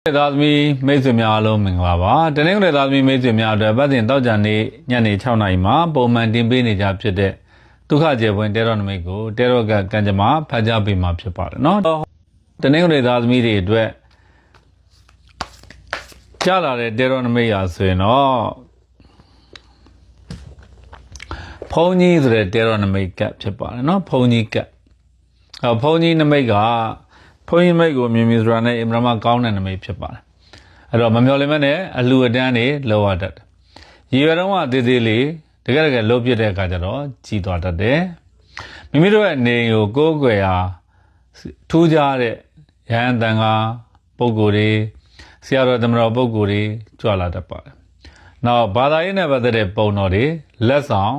သားသမီးမိတ်ဆွေများအားလုံးမင်္ဂလာပါတနင်္ဂနွေသားသမီးမိတ်ဆွေများအတွက်ပတ်စဉ်တောက်ကြနေ့ညနေ6 နာရီမှာပုံမှန်တင်ပေးနေကြဖြစ်တဲ့ဒုက္ခကျေပွင့်တဲတော်နမိတ်ကိုတဲတော်ကကံကြမ္မာဖတ်ကြားပေးမှာဖြစ်ပါတယ်နော်တနင်္ဂနွေသားသမီးတွေအတွက်ကြားလာတဲ့တဲတော်နမိတ်ရာဆိုရင်တော့ဖုန်းကြီးဆိုတဲ့တဲတော်နမိတ်ကဖြစ်ပါတယ်နော်ဖုန်းကြီးကဖုန်းကြီးနမိတ်ကဖုန်းကြီးမိတ်ကိုမြင်မြင်ဆိုတာနဲ့အင်မရာမကောင်းတဲ့နမိတ်ဖြစ်ပါတယ်အဲ့တော့မမျော်လင့်မဲ့နဲ့အလှူအတန်းတွေလောရတတ်တယ်ရည်ရွယ်တော့ကသေးသေးလေးတကယ်လှုပ်ပြတဲ့အခါကျတော့ကြီးသွားတတ်တယ်မိမိတို့ရဲ့နေကိုကိုးကွယ်ရာထူးခြားတဲ့ရဟန်းတန်ခါပုဂ္ဂိုလ်တွေဆရာတော်သမတော်ပုဂ္ဂိုလ်တွေကြွလာတတ်ပါတယ်နောက်ဘာသာရေးနဲ့ပတ်သက်တဲ့ပုံတော်တွေလက်ဆောင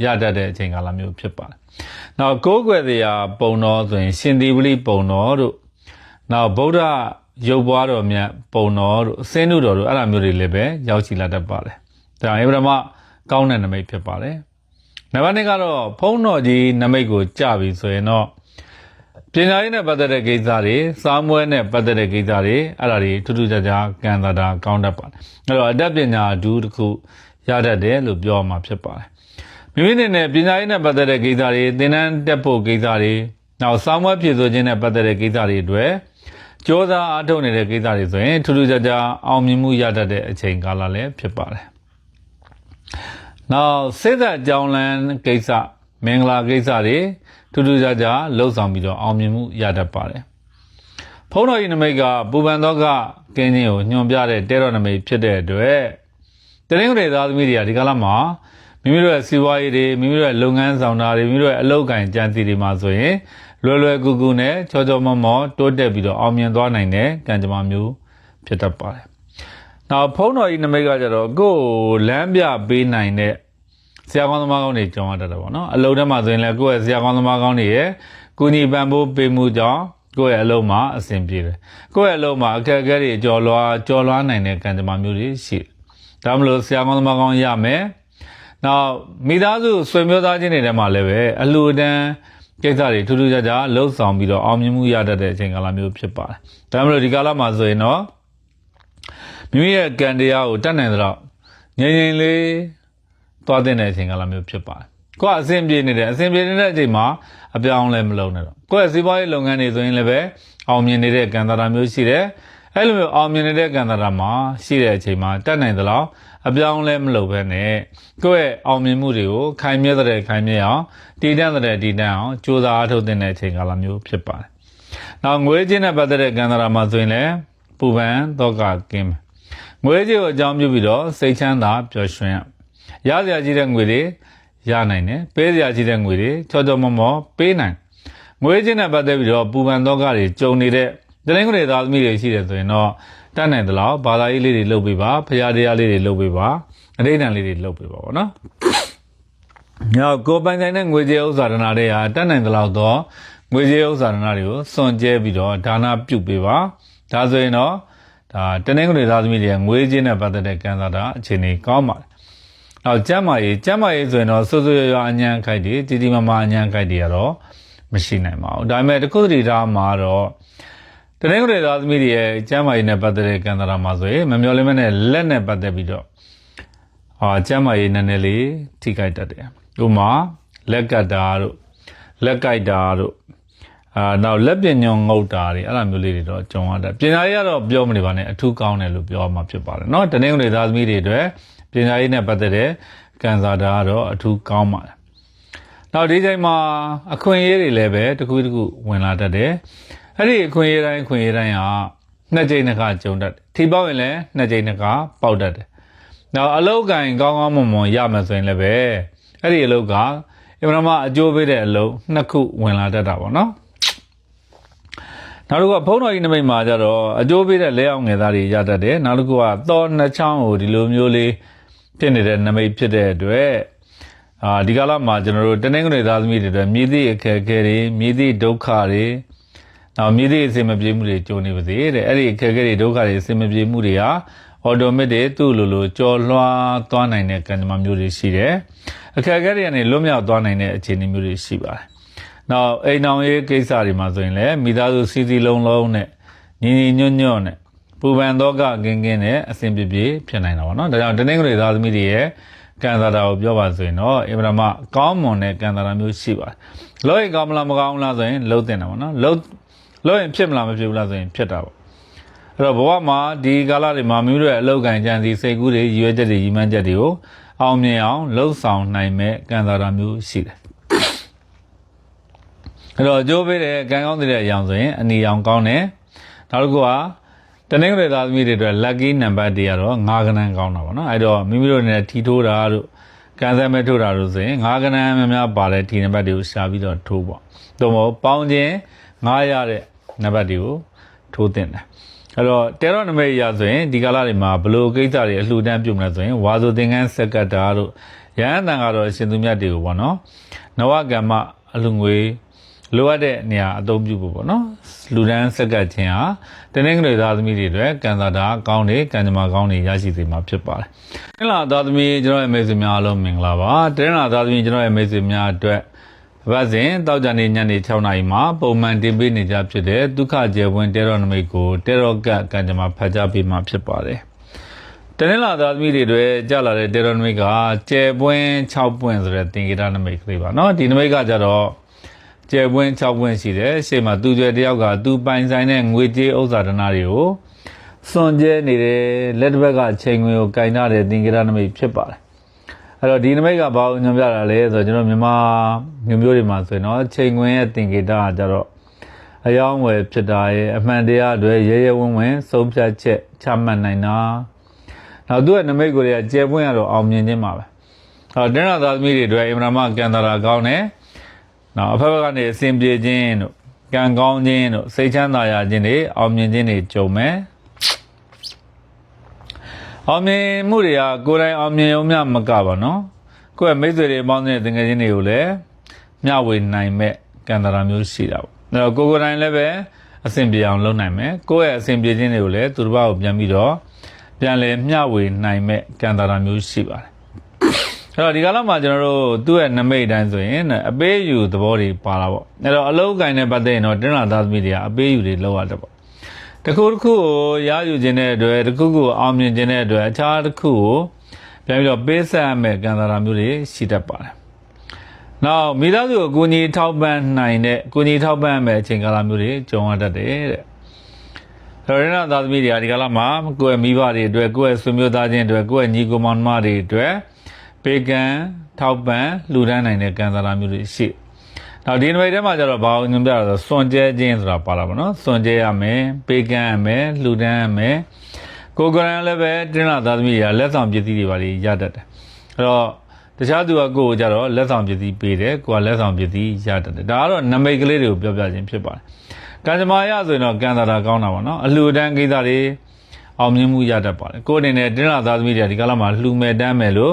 ်ရတတ်တဲ့အချိန်ကာလမျိုးဖြစ်ပါတယ်နောက်ကိုးကွယ်တရားပုံတော်ဆိုရင်ရှင်သီဝလိပုံတော်တို့နောက်ဗုဒ္ဓရုပ်ပွားတော်မြတ်ပုံတော်တို့အစင်းတို့တော်တို့အဲ့လိုမျိုးတွေလည်းပဲရောက်ရှိလာတတ်ပါတယ်ဒါအဗြဟ္မကောင်းတဲ့နမိတ်ဖြစ်ပါတယ်နံပါတ်2ကတော့ဖုံးတော်ကြီးနမိတ်ကိုကြပြီဆိုရင်တော့ပညာရေးနဲ့ပတ်သက်တဲ့ကိစ္စတွေစာမွဲနဲ့ပတ်သက်တဲ့ကိစ္စတွေအဲ့ဒါတွေထူးထူးခြားခြားကံသာတာကောင်းတတ်ပါတယ်အဲ့တော့အတတ်ပညာဒူးတစ်ခုရတတ်တယ်လို့ပြောမှာဖြစ်ပါတယ်မိမိနဲ့ပညာရေးနဲ့ပတ်သက်တဲ့ကိစ္စတွေသင်တန်းတက်ဖို့ကိစ္စတွေနောက်စာမွဲဖြည့်ဆို့ခြင်းနဲ့ပတ်သက်တဲ့ကိစ္စတွေအတွက်ကြိုးစားအားထုတ်နေတဲ့ကိစ္စတွေဆိုရင်ထူးထူးခြားခြားအောင်မြင်မှုရတတ်တဲ့အချိန်ကာလလည်းဖြစ်ပါတယ်နောက်စိတ်သက်ကြောင်းလန်းကိစ္စမင်္ဂလာကိစ္စတွေထူးထူးခြားခြားလှုပ်ဆောင်ပြီးတော့အောင်မြင်မှုရတတ်ပါတယ်ဖုံးတော်ကြီးနမိတ်ကပူပန်သောကကင်းခြင်းကိုညွှန်ပြတဲ့တဲတော်နမိတ်ဖြစ်တဲ့အတွက်တနင်္ဂနွေသားသမီးတွေကဒီကာလမှာမိမိတို့ရဲ့စီးပွားရေးတွေမိမိတို့ရဲ့လုပ်ငန်းဆောင်တာတွေမိမိတို့ရဲ့အလုပ်ကိုင်ကြံစီတွေမှာဆိုရင်လွယ်ကူကူနဲ့ချောမောမောတိုးတက်ပြီးတော့အောင်မြင်သွားနိုင်တဲ့ကံကြမ္မာမျိုးဖြစ်တတ်ပါတယ်။နောက်ဖုံးတော်ကြီးနမိတ်ကကြတော့ကိုယ်လမ်းပြပေးနိုင်တဲ့ဆရာကောင်းသမားကောင်းတွေကြောင်းရတတ်တယ်ပေါ့နော်။အလုပ်ထဲမှာဆိုရင်လည်းကိုယ့်ရဲ့ဆရာကောင်းသမားကောင်းတွေရဲ့ကုညီပံ့ပိုးပေးမှုကြောင့်ကိုယ့်ရဲ့အလုပ်မှာအဆင်ပြေတယ်။ကိုယ့်ရဲ့အလုပ်မှာအခက်အခဲတွေကျော်လွှားနိုင်တဲ့ကံကြမ္မာမျိုးတွေရှိတယ်။ဒါမှမဟုတ်ဆရာကောင်းသမားကောင်းရမယ်။နောက်မိသားစုဆွေမျိုးသားချင်းတွေထဲမှာလည်းပဲအလှူဒန်းကိစ္စတွေထူးထူးခြားခြားလှုပ်ဆောင်ပြီးတော့အောင်မြင်မှုရတတ်တဲ့အချိန်ကာလမျိုးဖြစ်ပါတယ်။ဒါမှမဟုတ်ဒီကာလမှာဆိုရင်တော့မိမိရဲ့ကံတရားကိုတတ်နိုင်တော့ငြိမ်ငြိမ်လေးသွားတဲ့အချိန်ကာလမျိုးဖြစ်ပါတယ်။ကိုယ်အဆင်ပြေနေတဲ့အချိန်မှာအပြောင်းလဲမလုပ်နဲ့တော့ကိုယ့်ရဲ့စီးပွားရေးလုပ်ငန်းတွေဆိုရင်လည်းပဲအောင်မြင်နေတဲ့ကံတာမျိုးရှိတယ်။အဲ့လိုမျိုးအောင်မြင်နေတဲ့ကံတာမှာရှိတဲ့အချိန်မှာတတ်နိုင်တော့အပြောင်းလဲမလုပ်ဘဲနဲ့ကိုယ့်ရဲ့အောင်မြင်မှုတွေကိုခိုင်မြဲတဲ့ခိုင်မြဲအောင်တည်တံ့တဲ့တည်တံ့အောင်ကြိုးစားအားထုတ်တဲ့အချိန်ကာလမျိုးဖြစ်ပါတယ်။နောက်ငွေကြေးနဲ့ပတ်သက်တဲ့ကံတာမှာဆိုရင်လည်းပူပန်တော့ကကင်းငွေကြေးကိုအကြောင်းပြုပြီးတော့စိတ်ချမ်းသာပျော်ရွှင်ရစရာကြီးတဲ့ငွေတွေရနိုင်တယ်ပေးစရာကြီးတဲ့ငွေတွေချောမောပေးနိုင်ငွေကြေးနဲ့ပတ်သက်ပြီးတော့ပူပန်တော့ကတွေကြုံနေတဲ့တနင်္ဂနွေသားသမီးတွေရှိတယ်ဆိုရင်တော့တတ်နိုင်သလောက်ဘာသာရေးလေးတွေလုပ်ပေးပါဖရာတရားလေးတွေလုပ်ပေးပါအဋ္ဌံလေးတွေလုပ်ပေးပါပေါ့နော်။နောက်ကိုပိုင်ဆိုင်တဲ့ငွေကြေးဥစ္စာဒနာတွေဟာတတ်နိုင်သလောက်တော့ငွေကြေးဥစ္စာဒနာတွေကိုစွန့်ကြဲပြီးတော့ဒါနပြုပေးပါ။ဒါဆိုရင်တော့ဒါတနင်္ဂနွေသားသမီးတွေငွေကြေးနဲ့ပတ်သက်တဲ့ကံစားတာအခြေအနေကောင်းပါတယ်။နောက်ကျမ်းမာရေးဆိုရင်တော့စိုးရွာအញ្ញံခိုက်တွေတီမမာအញ្ញံခိုက်တွေကတော့မရှိနိုင်ပါဘူး။ဒါပေမဲ့တခုတည်းထားမှာတော့တနင်္ဂနွေသားသမီးတွေရဲ့ကျမ်းမာရေးနဲ့ပတ်သက်တဲ့ကံတာမှာဆိုရင်မမျော်လင့်မဲ့နဲ့လက်နဲ့ပတ်သက်ပြီးတော့ကျမ်းမာရေးနည်းနည်းလေးထိခိုက်တတ်တယ်။ဥပမာလက်ကတ်တာတို့လက်ကိုက်တာတို့နောက်လက်ပညွန်ငုတ်တာတွေအဲ့လိုမျိုးလေးတွေတော့ကြုံရတတ်ပညာရေးကတော့ပြောမနေပါနဲ့အထူးကောင်းတယ်လို့ပြောမှာဖြစ်ပါတယ်เนาะတနင်္ဂနွေသားသမီးတွေအတွက်ပညာရေးနဲ့ပတ်သက်တဲ့ကံစားတာကတော့အထူးကောင်းပါတယ်။နောက်ဒီချိန်မှာအခွင့်အရေးတွေလည်းပဲတစ်ခုဝင်လာတတ်တယ်။အဲ့ဒီအခွင့်အရေးတိုင်းဟာနှစ်ကြိမ်နှစ်ခါကြုံတတ်တယ်။ထိပေါက်ရင်လည်းနှစ်ကြိမ်နှစ်ခါပေါက်တတ်တယ်။နောက်အလုတ်ကင်ကောင်းမွန်ရမယ်ဆိုရင်လည်းပဲအဲ့ဒီအလုတ်ကအမှန်မှအကျိုးပေးတဲ့အလုတ်နှစ်ခုဝင်လာတတ်တာပေါ့နော်။နောက်တစ်ခုကဖုံးတော်ကြီးနမိတ်မှာကျတော့အကျိုးပေးတဲ့လဲအောင်ငယ်သားတွေရတတ်တယ်။နောက်တစ်ခုကသောနှစ်ချောင်းကိုဒီလိုမျိုးလေးဖြစ်နေတဲ့နမိတ်ဖြစ်တဲ့အတွက်ဒီကာလမှာကျွန်တော်တို့တနင်္ဂနွေသားသမီးတွေအတွက်မြည်သည့်အခက်အခဲတွေမြည်သည့်ဒုက္ခတွေနောက်မြည်သည့်အစင်မပြေမှုတွေကြုံနေပါသေးတဲ့အဲ့ဒီအခက်အခဲတွေဒုက္ခတွေအစင်မပြေမှုတွေဟာအော်တိုမက်တစ်သူ့လိုကြော်လွှားသွားနိုင်တဲ့ကံကြမ္မာမျိုးတွေရှိတယ်အခက်အခဲတွေကနေလွတ်မြောက်သွားနိုင်တဲ့အခြေအနေမျိုးတွေရှိပါတယ်နောက်အိမ်အောင်ရေးကိစ္စတွေမှာဆိုရင်လည်းမိသားစုစီလုံးနဲ့ညီညွတ်နဲ့ ပူပန်သောကကင်းကင်းနဲ့အစဉ်ပြေပြေဖြစ်နိုင်တာပေါ့နော်ဒါကြောင့်တနင်္ဂနွေသားသမီးတွေရဲ့ကံသာတာကိုပြောပါဆိုရင်တော့အင်မတန်မှကောင်းမွန်တဲ့ကံသာတာမျိုးရှိပါတယ်လို့ရင်ကောင်းမလားမကောင်းလားဆိုရင်လှုပ်တင်တာပေါ့နော်လို့ရင်ဖြစ်မလားမဖြစ်ဘူးလားဆိုရင်ဖြစ်တာပေါ့အဲ့တော့ဘဝမှာဒီကာလတွေမှာမိမိတို့ရဲ့အလောက်ကန်ကြံစီစိတ်ကူးတွေရည်ရွယ်ချက်တွေရည်မှန်းချက်တွေကိုအောင်မြင်အောင်လှုပ်ဆောင်နိုင်မဲ့ကံသာတာမျိုးရှိတယ်အဲ့တော့ကြိုးပေးတဲ့ကံကောင်းတဲ့အရာဆိုရင်အနီရောင်ကောင်းတယ်နောက်တစ်ခုကတနင်္ဂနွေသားသမီးတွေအတွက် lucky number တွေကတော့9ခန်းကောင်းတာပေါ့နော်အဲ့တော့မိမိတို့နဲ့ထီထိုးတာတို့ကံစက်မဲ့ထိုးတာတို့ဆိုရင်9ခန်းများများပါတဲ့ထီနံပါတ်တွေကိုရှာပြီးတော့ထိုးပေါ့တို့မဟုတ်ပေါင်းခြင်း9ရတဲ့နံပါတ်တွေကိုထိုးတင်တယ်အဲ့တော့တဲရောနမိတ်ရဆိုရင်ဒီကာလတွေမှာဘလို့ကိစ္စတွေအလှူဒန်းပြုမလဲဆိုရင်ဝါဆိုသင်္ကန်းစက်ကတာတို့ရဟန်းတန်ကတော့ရှင်သူမြတ်တွေကိုပေါ့နော်နဝကမ္မအလှငွေလိုအပ်တဲ့နေရာအသုံးပြုဖို့ပေါ့နော်လူဒန်းစက်ကခြင်းဟာတနင်္ဂနွေသားသမီးတွေအတွက်ကံသာတာကောင်းတယ်ကံကြမ္မာကောင်းတွေရရှိစေမှာဖြစ်ပါတယ်။တနင်္လာသားသမီးကျွန်တော်ရဲ့မိတ်ဆွေများအားလုံးမင်္ဂလာပါ။တနင်္လာသားသမီးကျွန်တော်ရဲ့မိတ်ဆွေများအတွက်ဘတ်စဉ်တောက်ကြနေညနေ6နာရီမှာပုံမှန်တင်ပေးနေကြဖြစ်တဲ့ဒုက္ခကျေပွင့်တဲရောနမိတ်ကိုတဲရောကကံကြမ္မာဖတ်ကြားပေးမှာဖြစ်ပါတယ်။တနင်္လာသားသမီးတွေအတွက်ကြာလာတဲ့တဲရောနမိတ်ကကျေပွင့်6ပွင့်ဆိုတဲ့သင်္ကေတနမိတ်ကလေးပါနော်။ဒီနမိတ်ကကြတော့ကျဲပွင့်6ပွင့်ရှိတယ်ရှေ့မှာသူကျွဲတယောက်ကသူပိုင်ဆိုင်တဲ့ငွေကြေးဥစ္စာဒနာတွေကိုစွန့်ကြဲနေတယ်လက်တစ်ဘက်ကချိန်ငွေကိုကင်ထားတဲ့သင်္ကေတနမိတ်ဖြစ်ပါတယ်အဲ့တော့ဒီနမိတ်ကဘာကိုညွှန်ပြတာလဲဆိုတော့ကျွန်တော်မြန်မာမျိုးတွေမှာဆိုရင်တော့ချိန်ငွေရဲ့သင်္ကေတကကြတော့အယောင်းဝယ်ဖြစ်တာရဲ့အမှန်တရားတွေရဲရဲဝံ့ဝံ့ဆုံးဖြတ်ချက်ချမှတ်နိုင်တာနောက်သူ့ရဲ့နမိတ်ကိုလည်းကျဲပွင့်ရတော့အောင်မြင်ခြင်းပါပဲအဲ့တော့တဏှာသားသမီးတွေအတွက်အင်မတန်မှကံတာရာကောင်းတယ်နောက်အဖက်ဖက်ကနေအစဉ်ပြေခြင်းတို့ကံကောင်းခြင်းတို့စိတ်ချမ်းသာရခြင်းတွေအောင်မြင်ခြင်းတွေကြုံမယ်အောင်မြင်မှုတွေကကိုယ်တိုင်အောင်မြင်ုံမျှမကပါနော်ကိုယ့်ရဲ့မိတ်ဆွေတွေပေါင်းတဲ့တကယ်ချင်းတွေကိုလည်းမျှဝေနိုင်မဲ့ကံတာရာမျိုးရှိတာပေါ့အဲ့တော့ကိုယ်တိုင်လည်းပဲအစဉ်ပြေအောင်လုပ်နိုင်မယ်ကိုယ့်ရဲ့အစဉ်ပြေခြင်းတွေကိုလည်းသူတစ်ပါးကိုပြန်ပြီးတော့ပြန်လည်မျှဝေနိုင်မဲ့ကံတာရာမျိုးရှိပါတယ်အဲ့တော့ဒီကာလမှာကျွန်တော်တို့သူ့ရဲ့နမိတ်တိုင်းဆိုရင်အပေးယူသဘောတွေပါလာပေါ့အဲ့တော့အလုံးကိုင်းနဲ့ပတ်သက်ရင်တော့တဏှာသားသမီးတွေကအပေးယူတွေလောက်ရတယ်ပေါ့တခုတစ်ခုကိုရယူခြင်းတဲ့အတွက်တခုခုအောင်မြင်ခြင်းတဲ့အတွက်အခြားတစ်ခုကိုပြန်ပြီးတော့ပေးဆက်ရမယ့်ကံတာရာမျိုးတွေရှိတတ်ပါတယ်နောက်မိသားစုကိုကူညီထောက်ပံ့နိုင်တဲ့ကူညီထောက်ပံ့မဲ့အချိန်ကာလမျိုးတွေကြုံရတတ်တယ်တဲ့ဆိုတော့တဏှာသားသမီးတွေကဒီကာလမှာကိုယ့်ရဲ့မိဘတွေအတွက်ကိုယ့်ရဲ့ဆွေမျိုးသားချင်းအတွက်ကိုယ့်ရဲ့ညီကိုမောင်နှမတွေအတွက်ပေကံထောက်ပံ့လှူဒန်းနိုင်တဲ့ကံစားတာမျိုးတွေရှိ။နောက်ဒီနမိတ်ထဲမှာကျတော့ဘာကိုညွှန်ပြတာဆိုစွန့်ကြဲခြင်းဆိုတာပါလာပါတော့။စွန့်ကြဲရမယ်၊ပေကံရမယ်၊လှူဒန်းရမယ်။ကိုယ်ကံလည်းပဲတင်းလာသားသမီးတွေကလက်ဆောင်ပစ္စည်းတွေပါလေရတတ်တယ်။အဲ့တော့တခြားသူကကိုယ်ကျတော့လက်ဆောင်ပစ္စည်းပေးတယ်။ကိုယ်ကလက်ဆောင်ပစ္စည်းရတတ်တယ်။ဒါကတော့နမိတ်ကလေးတွေကိုပြောပြခြင်းဖြစ်ပါတယ်။ကံကြမ္မာရဆိုရင်တော့ကံစားတာကောင်းတာပါနော်။အလှူဒန်းကိစ္စတွေအောင်မြင်မှုရတတ်ပါတယ်။ကိုယ်အနေနဲ့တင်းလာသားသမီးတွေဒီကလာမှာလှူမဲ့တမ်းမဲ့လို့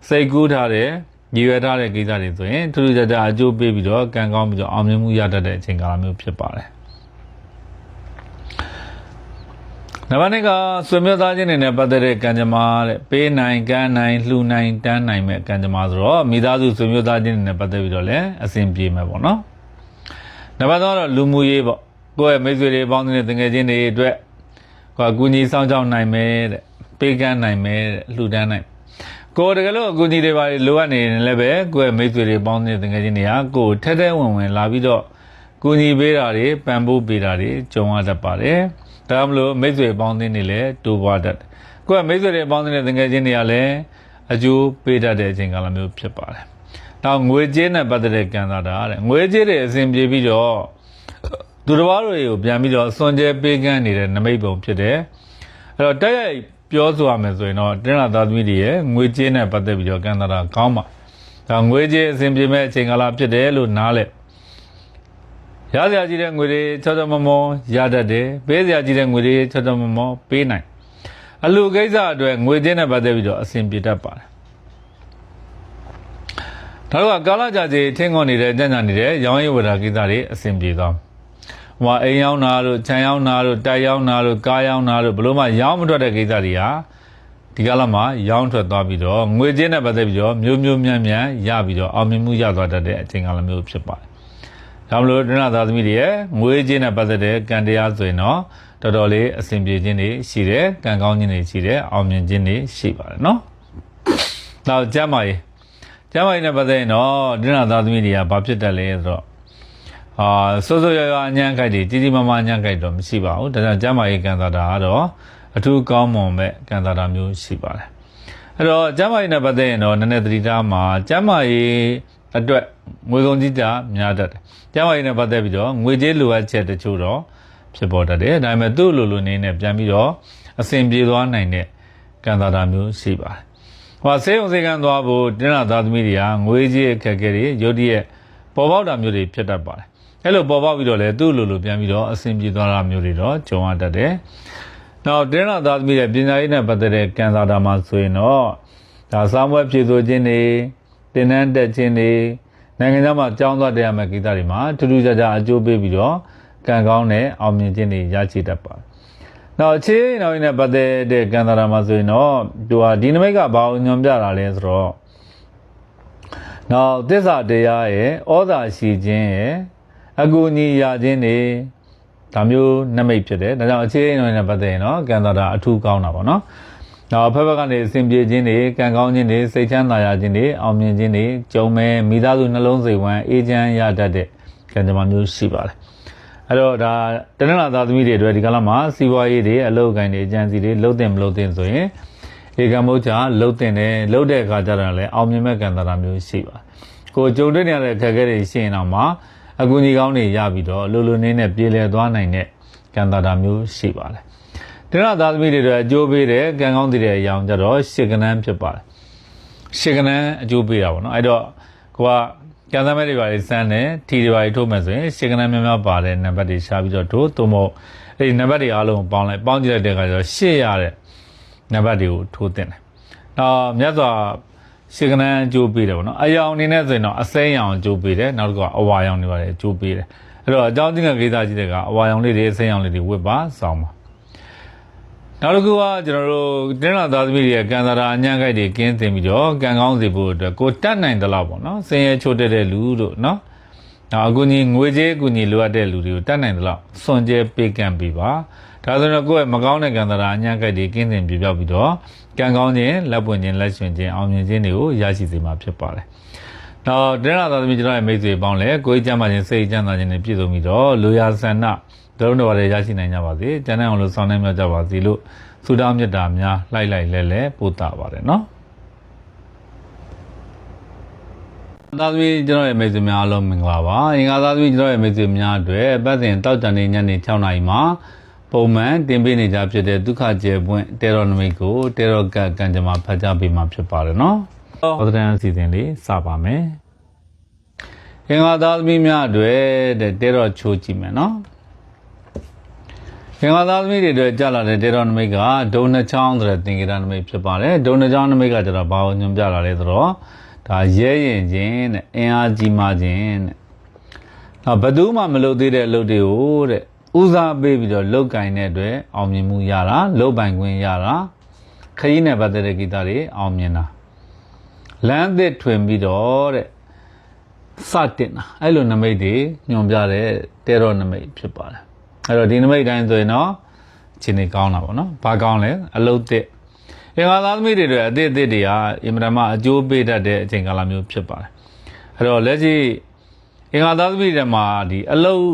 စိတ်ကူးထားတဲ့ရည်ရွယ်ထားတဲ့ကိစ္စတွေဆိုရင်ထူးထူးခြားခြားအကျိုးပေးပြီးတော့ကံကောင်းပြီးတော့အောင်မြင်မှုရတတ်တဲ့အချိန်ကာလမျိုးဖြစ်ပါတယ်။နံပါတ်2ကဆွေမျိုးသားချင်းတွေနဲ့ပတ်သက်တဲ့ကံကြမ္မာတဲ့ပေးနိုင်ကမ်းနိုင်လှူနိုင်တန်းနိုင်မဲ့ကံကြမ္မာဆိုတော့မိသားစုဆွေမျိုးသားချင်းတွေနဲ့ပတ်သက်ပြီးတော့လည်းအဆင်ပြေမယ်ပေါ့နော်။နံပါတ်3ကတော့လူမှုရေးပေါ့ကိုယ့်ရဲ့မိတ်ဆွေတွေပေါင်းတဲ့တငယ်ချင်းတွေအတွက်ကိုယ်ကူညီဆောင်ကြောင်းနိုင်မယ်တဲ့ပေးကမ်းနိုင်မယ်တဲ့လှူဒန်းနိုင်ကိုယ်တကယ်လို့အကူအညီတွေပါလိုအပ်နေရင်လည်းပဲကိုယ့်ရဲ့မိတ်ဆွေတွေပေါင်းတဲ့တကယ်ချင်းတွေကကိုယ်ထဲထဲဝင်ဝင်လာပြီးတော့ကူညီပေးတာတွေပံ့ပိုးပေးတာတွေကြုံရတတ်ပါတယ်။ဒါမှမဟုတ်မိတ်ဆွေပေါင်းတဲ့နေလည်းတိုးပွားတတ်တယ်။ကိုယ့်ရဲ့မိတ်ဆွေတွေပေါင်းတဲ့တကယ်ချင်းတွေကလည်းအကျိုးပေးတတ်တဲ့အချိန်ကာလမျိုးဖြစ်ပါတယ်။နောက်ငွေကြေးနဲ့ပတ်သက်တဲ့ကံစားတာတဲ့ငွေကြေးတွေအစဉ်ပြေပြီးတော့သူတစ်ပါးတွေကိုပြန်ပြီးတော့စွန့်ကြဲပေးကမ်းနေတဲ့နမိတ်ပုံဖြစ်တယ်။အဲ့တော့တိုက်ရိုက်ပြောဆိုရမယ်ဆိုရင်တော့တဏှာသားသမီးတွေရဲ့ငွေကြေးနဲ့ပတ်သက်ပြီးတော့ကံတာကောင်းပါဒါငွေကြေးအစဉ်ပြေမဲ့အချိန်ကာလဖြစ်တယ်လို့နားလဲရစရာကြီးတဲ့ငွေတွေချောချောမောမောရတတ်တယ်ပေးစရာကြီးတဲ့ငွေတွေချောချောမောမောပေးနိုင်အလူကိစ္စအတွက်ငွေကြေးနဲ့ပတ်သက်ပြီးတော့အစဉ်ပြေတတ်ပါတယ်ဒါတော့ကာလကြာကြီးထင်းခွန်နေတဲ့ကြံ့ကြံ့နေတဲ့ရောင်းရည်ဝယ်တာကိစ္စတွေအစဉ်ပြေသွားဟိုအိမ်ရောက်နာတို့ခြံရောက်နာတို့တိုက်ရောက်နာတို့ကားရောက်နာတို့ဘလို့မှရောင်းမထွက်တဲ့ကိစ္စတွေဟာဒီကာလမှာရောင်းထွက်သွားပြီးတော့ငွေကြေးနဲ့ပတ်သက်ပြီးတော့မျိုးမျိုးမြန်းမြန်းရပြီးတော့အောင်မြင်မှုရသွားတတ်တဲ့အချိန်ကာလမျိုးဖြစ်ပါတယ် ဒါမလို့ဒဏသာသမီတွေရဲ့ငွေကြေးနဲ့ပတ်သက်တဲ့ကံတရားဆိုရင်တော့တော်တော်လေးအဆင်ပြေခြင်းတွေရှိတယ်ကံကောင်းခြင်းတွေရှိတယ်အောင်မြင်ခြင်းတွေရှိပါတယ်နော်နောက်ကျမ်းမာရေးနဲ့ပတ်သက်ရင်တော့ဒဏသာသမီတွေကဘာဖြစ်တတ်လဲဆိုတော့စိုးစိုးရွားရွားအញ្ញံခိုက်တွေကြီးကြီးမားမားအញ្ញံခိုက်တော့မရှိပါဘူးဒါကြောင့်ကျမ်းမာရေးကံသာတာကတော့အထူးကောင်းမွန်မဲ့ကံသာတာမျိုးရှိပါတယ်အဲ့တော့ကျမ်းမာရေးနဲ့ပတ်သက်ရင်တော့နည်းနည်းသတိထားမှာကျမ်းမာရေးအတွက်ငွေကုန်ကြီးတာများတတ်တယ်ကျမ်းမာရေးနဲ့ပတ်သက်ပြီးတော့ငွေကြေးလိုအပ်ချက်တချို့တော့ဖြစ်ပေါ်တတ်တယ်ဒါပေမဲ့သူ့လိုနေနဲ့ပြန်ပြီးတော့အဆင်ပြေသွားနိုင်တဲ့ကံသာတာမျိုးရှိပါတယ်ဆေးရုံဆေးကန်းသွားဖို့ဒဏသာသမီတွေကငွေကြေးအခက်အခဲတွေရုတ်တရက်ပေါ်ပေါက်တာမျိုးတွေဖြစ်တတ်ပါတယ်အဲ့လိုပေါ်ပေါက်ပြီးတော့လေသူ့လိုပြန်ပြီးတော့အဆင်ပြေသွားတာမျိုးတွေတော့ကြုံရတတ်တယ်နောက်ဒဏသာသမီရဲ့ပညာရေးနဲ့ပတ်သက်တဲ့ကံသာတာမှာဆိုရင်တော့ဒါစာမွဲဖြည့်ဆို့ခြင်းတွေတင်နန်းတက်ခြင်းတွေနိုင်ငံခြားမှာကြောင်းသွားတရားမဲ့ကိစ္စတွေမှာထူးထူးခြားခြားအကျိုးပေးပြီးတော့ကံကောင်းတဲ့အောင်မြင်ခြင်းတွေရရှိတတ်ပါတယ်။နောက်အခြေအနေနဲ့ပတ်သက်တဲ့ကံသာတာမှာဆိုရင်တော့သူကဒီနမိတ်ကဘာကိုညွှန်ပြတာလဲဆိုတော့နောက်သစ္စာတရားရဲ့ဩဇာရှိခြင်းရဲ့အကူအညီရခြင်းတွေဒါမျိုးနမိတ်ဖြစ်တယ်။ဒါကြောင့်အခြေအနေနဲ့ပတ်သက်ရင်တော့ကံသာတာအထူးကောင်းတာပေါ့နော်။နောက်ဖက်ဖက်ကနေအစဉ်ပြေခြင်းတွေကံကောင်းခြင်းတွေစိတ်ချမ်းသာရခြင်းတွေအောင်မြင်ခြင်းတွေကြုံမဲ့မိသားစုနှလုံးစိတ်ဝမ်းအေးချမ်းရတတ်တဲ့ကံကြမ္မာမျိုးရှိပါတယ်အဲ့တော့ဒါတနင်္လာသားသမီးတွေအတွက်ဒီကလာမှာစီးပွားရေးတွေအလုပ်ကိုင်တွေအကြံစီတွေလှုပ်တင်မလှုပ်တင်ဆိုရင်ဧကမုတ်ချလှုပ်တင်တယ်လှုပ်တဲ့အခါကျတော့လည်းအောင်မြင်မဲ့ကံတာမျိုးရှိပါတယ်ကိုကြုံတွေ့နေရတဲ့အခက်အခဲတွေရှိရင်တော့မှအကူအညီကောင်းတွေရပြီးတော့လိုလိုနေနဲ့ပြေလည်သွားနိုင်တဲ့ကံတာမျိုးရှိပါတယ်တနင်္လာသားသမီးတွေအတွက်အကျိုးပေးတဲ့ကံကောင်းတဲ့အရာကြတော့ရှစ်ကနန်းဖြစ်ပါတယ်ရှစ်ကနန်းအကျိုးပေးတာပေါ့နော်အဲ့တော့ကိုကကံသမဲတွေပါလေစမ်းတယ်ထီတွေပါလေထိုးမယ်ဆိုရင်ရှစ်ကနန်းများများပါတဲ့နံပါတ်တွေရှားပြီးတော့ထိုးသို့မဟုတ်အဲ့ဒီနံပါတ်တွေအားလုံးပေါင်းကြည့်လိုက်တဲ့အခါကျတော့ရှစ်ရတဲ့နံပါတ်တွေကိုထိုးတင်တယ်နောက်မြတ်စွာရှစ်ကနန်းအကျိုးပေးတယ်ပေါ့နော်အယောင်အနေနဲ့ဆိုရင်တော့အစိမ်းရောင်အကျိုးပေးတယ်နောက်တစ်ခုကအဝါရောင်တွေပါလေအကျိုးပေးတယ်အဲ့တော့အကြောင်းချင်းကကိစ္စကြီးတဲ့ကအဝါရောင်လေးတွေအစိမ်းရောင်လေးတွေဝတ်ပါစောင်းပါနောက်တစ်ခုကကျွန်တော်တို့တင်းလာသားသမီးတွေကံသာတာအញ្ញံခိုက်တွေကင်းတင်ပြီးတော့ကံကောင်းစေဖို့အတွက်ကိုတတ်နိုင်သလောက်ပေါ့နော်စင်ရဲချိုးတက်တဲ့လူတို့နော်နောက်အကူကြီးငွေကြေးအကူကြီးလိုအပ်တဲ့လူတွေကိုတတ်နိုင်သလောက်စွန့်ကြဲပေးကမ်းပေးပါဒါဆိုတော့ကိုယ့်ရဲ့မကောင်းတဲ့ကံသာတာအញ្ញံခိုက်တွေကင်းတင်ပြပြောက်ပြီးတော့ကံကောင်းခြင်းလက်ပွင့်ခြင်းလက်ရှင်ခြင်းအောင်မြင်ခြင်းတွေကိုရရှိစေမှာဖြစ်ပါတယ်နောက်တင်းလာသားသမီးကျွန်တော်ရဲ့မိတ်ဆွေပေါင်းလည်းကိုယ်ကြမ်းမှခြင်းစိတ်ကြမ်းသာခြင်းတွေပြည့်စုံပြီးတော့လူရဆန္ဒတို့တော်လည်းရရှိနိုင်ကြပါစေကျန်တဲ့အောင်လို့ဆောင်နိုင်မြတ်ကြပါစေလို့ဆုတောင်းမြတ်တာများလိုက်လဲပို့တာပါတယ်နော်သားသမီးကျွန်တော်ရဲ့မိတ်ဆွေများအားလုံးမင်္ဂလာပါအင်္ဂါသားသမီးကျွန်တော်ရဲ့မိတ်ဆွေများအတွက်ပတ်စဉ်တောက်တန်နေညနေ6နာရီမှာပုံမှန်တင်ပေးနေကြဖြစ်တဲ့ဒုက္ခကျေပွင့်တေရောနမိတ်ကိုတေရောကကံကြမ္မာဖတ်ကြားပေးမှာဖြစ်ပါတယ်နော်ဟောတဲ့အစီအစဉ်လေးစပါမယ်အင်္ဂါသားသမီးများအတွက်တေရောချိုးကြည့်မယ်နော်င်္ဂါသားသမီးတွေအတွက်ကြာလာတဲ့တေရောနမိတ်ကဒုံနှချောင်းဆိုတဲ့သင်္ကေတနမိတ်ဖြစ်ပါတယ်ဒုံနှချောင်းနမိတ်ကကျတော့ဘာကိုညွှန်ပြလာလဲဆိုတော့ဒါရဲရင်ခြင်းတဲ့အင်အားကြီးမားခြင်းတဲ့နောက်ဘယ်သူမှမလုပ်သေးတဲ့အလုပ်တွေကိုတဲ့ဦးစားပေးပြီးတော့လုပ်ကင်တဲ့အတွက်အောင်မြင်မှုရတာလုပ်ပိုင်ခွင့်ရတာခရီးနဲ့ပတ်သက်တဲ့ကိစ္စတွေအောင်မြင်တာလမ်းသစ်ထွင်ပြီးတော့တဲ့စတင်တာအဲ့လိုနမိတ်တွေညွှန်ပြတဲ့တေရောနမိတ်ဖြစ်ပါတယ်အဲ့တော့ဒီနမိတ်တိုင်းဆိုရင်တော့ခြေနေကောင်းတာပေါ့နော်ဘာကောင်းလဲအလုတ်တစ်အင်္ဂါသားသမီးတွေအတွက်အသစ်တွေကအင်မတန်မှအကျိုးပေးတတ်တဲ့အချိန်ကာလမျိုးဖြစ်ပါတယ်အဲ့တော့လက်ရှိအင်္ဂါသားသမီးတွေမှာဒီအလုတ်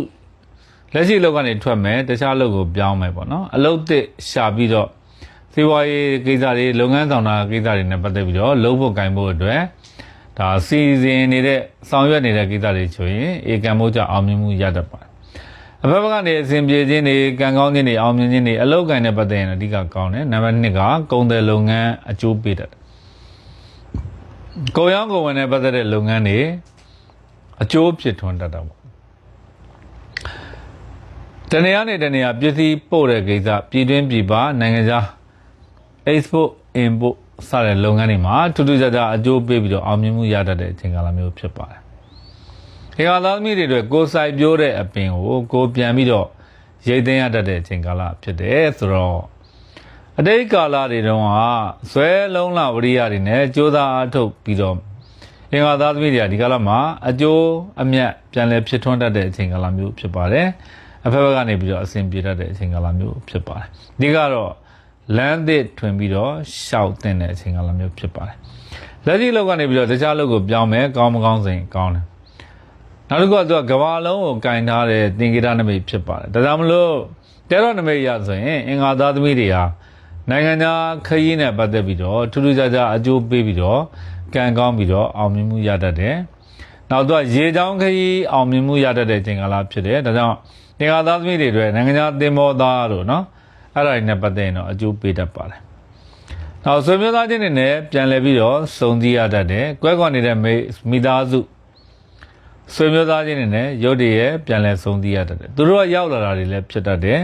လက်ရှိအလုတ်ကနေထွက်မယ်တခြားအလုတ်ကိုပြောင်းမယ်ပေါ့နော်အလုတ်တစ်ရှာပြီးတော့စီးပွားရေးကိစ္စတွေလုပ်ငန်းဆောင်တာကိစ္စတွေနဲ့ပတ်သက်ပြီးတော့လုပ်ဖို့ကင်ဖို့အတွက်ဒါစီစဉ်နေတဲ့ဆောင်ရွက်နေတဲ့ကိစ္စတွေဆိုရင်ဧကံမို့ကြအောင်မြင်မှုရတတ်ပါတယ်အဘဘကနေအစဉ်ပြေခြင်းတွေကံကောင်းခြင်းတွေအောင်မြင်ခြင်းတွေအလောက်ကိုင်းတဲ့ပတ်သက်ရင်အဓိကကောင်းတယ်နံပါတ်2ကကုန်တယ်လုပ်ငန်းအကျိုးပေးတတ်တယ်ကိုရောင်းကိုဝင်တဲ့ပတ်သက်တဲ့လုပ်ငန်းတွေအကျိုးဖြစ်ထွန်းတတ်တာပေါ့တနေရာနဲ့တနေရာပစ္စည်းပို့တဲ့ကိစ္စပြည်တွင်းပြည်ပနိုင်ငံခြား export import စတဲ့လုပ်ငန်းတွေမှာထူးထူးခြားခြားအကျိုးပေးပြီးတော့အောင်မြင်မှုရတတ်တဲ့အချိန်ကာလမျိုးဖြစ်ပါတယ်ခေတ်သားသမီးတွေအတွက်ကိုယ်ဆိုင်ပြိုးတဲ့အပင်ကိုပြန်ပြီးတော့ရိတ်သိမ်းရတတ်တဲ့အချိန်ကာလဖြစ်တယ်ဆိုတော့အတိတ်ကာလတွေတုန်းကဇွဲလုံးလဝရိယတွေနဲ့ကြိုးစားအားထုတ်ပြီးတော့ အင်္ဂါသားသမီးတွေကဒီကာလမှာအကျိုးအမြတ်ပြန်လည်ဖြစ်ထွန်းတတ်တဲ့အချိန်ကာလမျိုးဖြစ်ပါတယ်အဖက်ဖက်ကနေပြီးတော့အစဉ်ပြေတတ်တဲ့အချိန်ကာလမျိုးဖြစ်ပါတယ်ဒီကတော့လမ်းသစ်ထွင်ပြီးတော့ရှောက်တင်တဲ့အချိန်ကာလမျိုးဖြစ်ပါတယ်လက်ရှိလောက်ကနေပြီးတော့တခြားလောက်ကိုပြောင်းမယ်ကောင်းမကောင်းစဉ်ကောင်းတယ်နောက်တစ်ခုကသူကကဘာလုံးကိုကင်ထားတဲ့သင်္ကေတနမိတ်ဖြစ်ပါတယ်ဒါကြောင့်မလို့တဲတော်နမိတ်ရဆိုရင်အင်္ဂါသားသမီးတွေဟာနိုင်ငံခြားခရီးနဲ့ပတ်သက်ပြီးတော့ထူးထူးခြားခြားအကျိုးပေးပြီးတော့ကံကောင်းပြီးတော့အောင်မြင်မှုရတတ်တယ်နောက်သူကရေချောင်းခရီးအောင်မြင်မှုရတတ်တဲ့အချိန်ကာလဖြစ်တယ်ဒါကြောင့်အင်္ဂါသားသမီးတွေအတွက်နိုင်ငံခြားသင်္ဘောသားတို့နော်အဲ့ဒါတွေနဲ့ပတ်သက်ရင်တော့အကျိုးပေးတတ်ပါတယ်နောက်ဆွေမျိုးသားချင်းတွေနဲ့ပြန်လည်ပြီးတော့စုံစည်းရတတ်တယ်ကွဲကွာနေတဲ့မိသားစုဆွေမျိုးသားချင်းတွေနဲ့ရုပ်တရက်ပြန်လည်စုံစည်းရတတ်တယ်သူတို့ကရောက်လာတာတွေလည်းဖြစ်တတ်တယ်